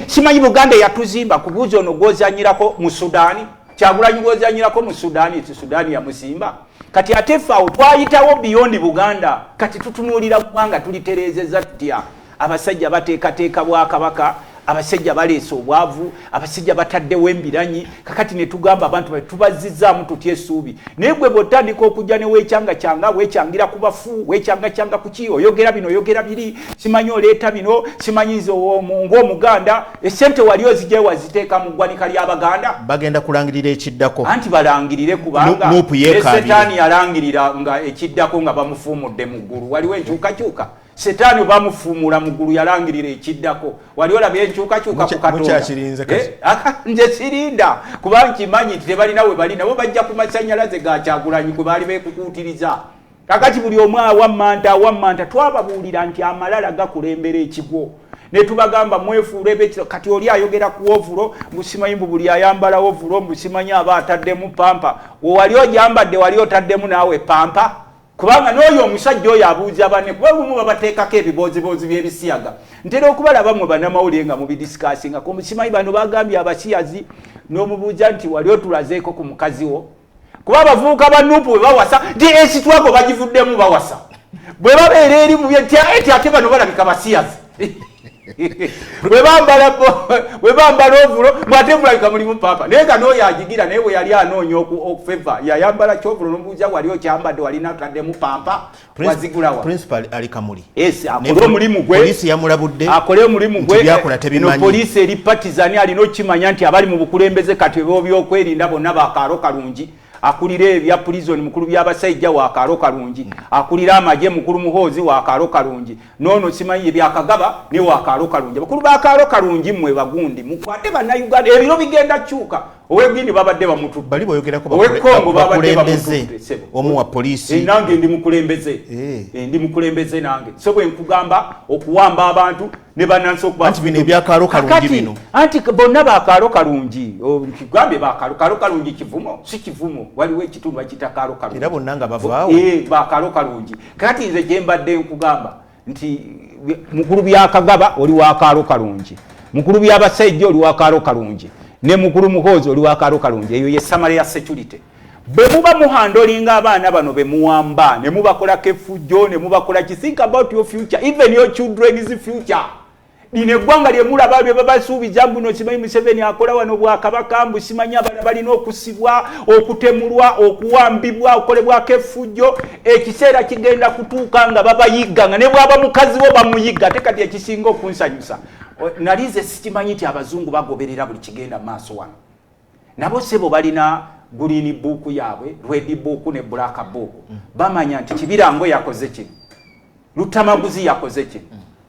simanyi Buganda yatuzimba kubuuza ono gw'ozanyirako mu Sudaani Kyagulanyi gw'ozanyirako mu Sudaani ti Sudaani yamusimba kati ate ffe awo twayitawo beyond Buganda kati tutunuulira ggwanga tulitereezezza tutya abasajja bateekateeka Bwakabaka abasajja baleese obwavu abasajja bataddewo embiranyi kakati ne tugamba abantu tubazizzaamu tutya essuubi naye gwe bw'otandika okujja ne weekyanga weekyangira ku bafu weekyanga kuki oyogera bino oyogera biri simanyi oleeta bino simanyi ng'omuganda essente wali ozijja waziteeka mu ggwanika ly'Abaganda bagenda kulangirira ekiddako anti balangirire kubanga Setaani yalangirira nga ekiddako nga bamufuumudde mu ggulu waliwo enkyukakyuka Setaani bamufuumula mu ggulu yalangirira ekiddako wali olabye enkyukakyuka ku Katonda nze sirinda kuba nkimanyi nti tebalina we bali nabo bajja ku masannyalaze ga Kyagulanyi kwe baali beekukuutiriza kakati buli omu awammanta twababuulira nti amalala gakulembera ekigwo ne tubagamba mwefuule bekiro kati oli ayogera ku ovulo musimanyi buli ayambala ovulo musimanyi aba ataddemu pampa wali ojambadde wali otaddemu naawe pampa kubanga n'oyo omusajja oyo abuuza banne kuba bumu babateekako ebibooziboozi by'ebisiyaga ntera okubalaba mwe bannamawulire nga mubidisikasinga simanyi bano bagambye abasiyazi n'omubuuza nti wali otulazeeko ku mukazi wo kuba abavubuka ba Nuupu bwe bawasa DS twago bagivuddemu bawasa bwe babeera eri mu bye nti ate bano balabika basiyazi we bambala ovulo mwate mulabika mulimu papa naye nga n'oyo agigira naye we yali anoonya okufeva yayambala kyovulo n'omubuuza wali okyambadde walina taddemu pampa wazigulawa principal ali Kamuli akole omulimu gwe poliisi yamulabudde akole omulimu gwe no poliisi eri partizani alina okimanya nti abali mu bukulembeze kati byokwerinda bonna bakaalo kalungi akulira ebya prison mukulu by'abasajja wa Kaalo Kalungi akulira amagye mukulu Muhoozi wa Kaalo Kalungi nono simanyi ebyakagaba ne wa Kaalo Kalungi bakulu ba Kaalo Kalungi mmwe bagundi mukwate bana Uganda ebiro bigenda kyuka owegindi babadde bamutu bali boyogerako Kongo babadde bamutu omu wa poliisi nange ndi mukulembeze nange so bwe nkugamba okuwamba abantu ne bananso okuba anti bino ebya Kaalo Kalungi bino anti bonna ba Kaalo Kalungi kigambe ba Kaalo Kalungi kivumo si kivumo waliwo ekitundu bakita Kaalo Kalungi era bonna nga bavaawo ba Kaalo Kalungi kati nze gye mbadde nkugamba nti mukulu byakagaba oli wa Kaalo Kalungi mukulu by'abasajja oli wa Kaalo Kalungi ne mukulu Muhoozi oli wa Kaalo Kalungi eyo ye summary ya security bwe muba muhandolinga abaana bano be muwamba ne mubakola kefujjo ne mubakola think about your future even your children's future dine eggwanga lye mulaba lye babasuubiza mbuno simanyi Museveni akola wano Bwakabaka mbu simanyi abana balina okusibwa okutemulwa okuwambibwa okolebwako effujjo ekiseera kigenda kutuuka nga babayiga nga ne bwaba mukazi wo bamuyiga ate kati ekisinga okunsanyusa nalize sikimanyi nti abazungu bagoberera buli kigenda maaso wano nabo sebo balina green book yaabwe red book ne black book bamanya nti Kibirango yakoze kino Lutamaguzi yakoze kino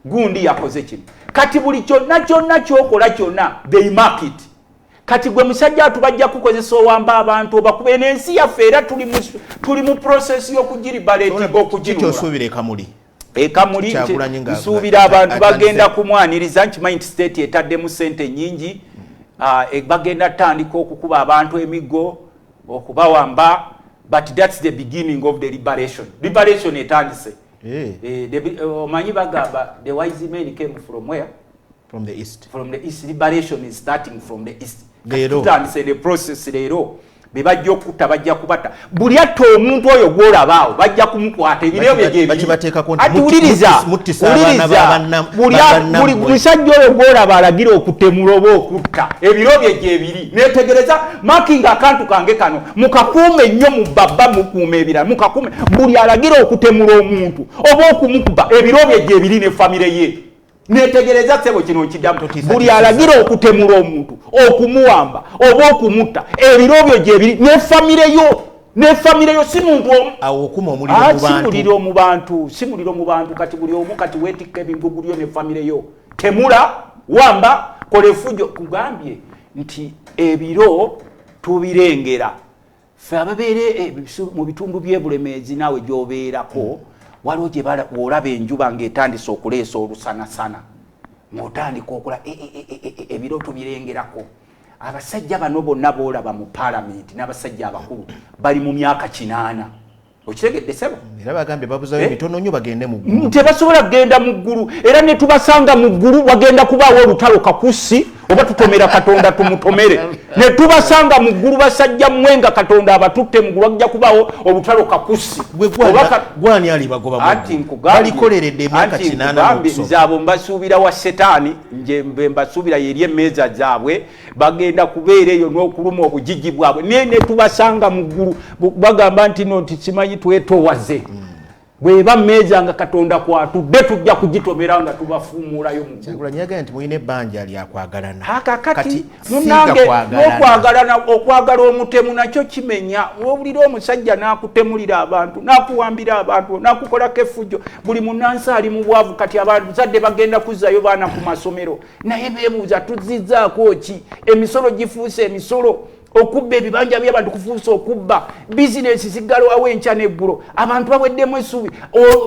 Gundi yakoze kino kati buli kyonna kyokola kyonna they mark it kati gwe musajja atubajja kukozesa owamba abantu obakube n'ensi yaffe era tuli mu process y'okugiribaleti okugirula Kamuli Kamuli nsuubira abantu bagenda kumwaniriza nkimanyi nti state etaddemu ssente nnyingi bagenda tandika okukuba abantu emigo okubawamba but that's the beginning of the liberation etandise omanyi bagamba the wise men came from where? From the east. Liberation is starting from the east tutandise the process leero bebajja okutta bajja kubata buli atta omuntu oyo gwolabaawo bajja kumukwata ebiro bye buli musajja oyo gwolaba alagira okutemula oba okutta ebiro bye gyebiri netegereza makinga akantu kange kano mukakuume nnyo mu babba mukuuma ebirala mukakuume buli alagira okutemula omuntu oba okumukuba ebiro bye gyebiri ne famire ye netegereza sebo kino nkiddamu buli alagira okutemula omuntu okumuwamba oba okumutta ebiro byo gyebiri ne famire yo si muntu omu awo okuma omuliro mu bantu simuliro mu bantu kati buli omu kati weetikka ebingugu lyo ne famire yo temula wamba kola fujo kugambye nti ebiro tubirengera ffe ababeere mu bitundu by'ebulemeezi naawe gy'obeerako waliwo gye olaba enjuba ng'etandisa okuleesa olusanasana ng'otandika okola ebiro tubirengerako abasajja bano bonna boolaba mu paalamenti n'abasajja abakulu bali mu myaka 8 okitegedde sebo era bagambye babuzayo bitono nnyo bagende mu ggulu tebasobola kugenda mu ggulu era ne tubasanga mu ggulu wagenda kubaawo olutalo kakusi oba tutomera katonda tumutomere ne tubasanga mu ggulu basajja mwenga katonda abatutte mu ggulu wajja kubaawo olutalo kakusi gwani ali bagoba balikoleredde emyaka 8 nze abo mbasuubira wa setaani nje mbasuubira yeri emmeeza zaabwe bagenda kubeera eyo n'okuluma obujiji bwabwe ne tubasanga mu ggulu bagamba nti no nti simanyi twetowaze bweba mmeeza nga katonda kwatudde tujja kugitomera nga tubafuumuulayo mu Kyagulanyi nti muyina ebbanja lyakwagalana kati munange okwagala omutemu nakyo kimenya wobulira omusajja n'akutemulira abantu n'akuwambira abantu n'akukolako effujjo buli munnansi ali mu bwavu kati abazadde bagenda kuzzayo baana ku masomero naye beebuuza tuzizzaako ki emisolo gifuuse emisolo okubba ebibanja by'abantu kufuusa okubba bizinesi ziggalawo enkya n'eggulo abantu baweddemu essuubi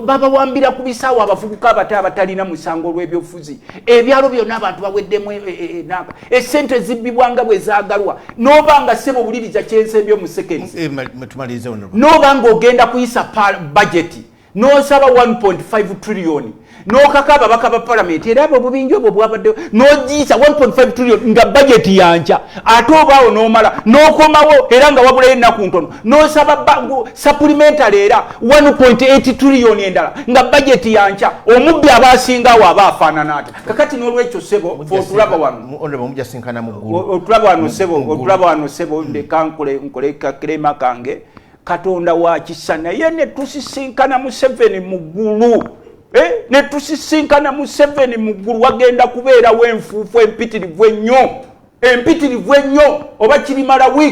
babawambira ku bisaawo abavubuka abato abatalina musango olw'ebyobufuzi ebyalo byonna abantu baweddemu essente zibbibwanga bwe zaagalwa n'oba nga ssebo buliriza kyensembyo mu sekensi n'oba ng'ogenda kuyisa bajeti n'osaba 1.5 trillion n'okakaba bakaba palamenti era abo bubingi obwo bwabaddewo n'ogiisa 1.5 trillion nga bajeti yanca ate obaawo n'omala n'okomawo era nga wabulayo ennaku ntono n'osaba supplementary era 1.8 trillion endala nga bajeti yanca omubbi aba asingaawo aba afaanana atya kakati n'olwekyo sebo otulaba wano sebo ndeka nkole kakirema kange katonda wa kisa naye ne tusisinkana Museveni mu ggulu ne tusisinkana Museveni mu ggulu wagenda kubeerawo enfuufu empitirivu ennyo oba kirimala wiiki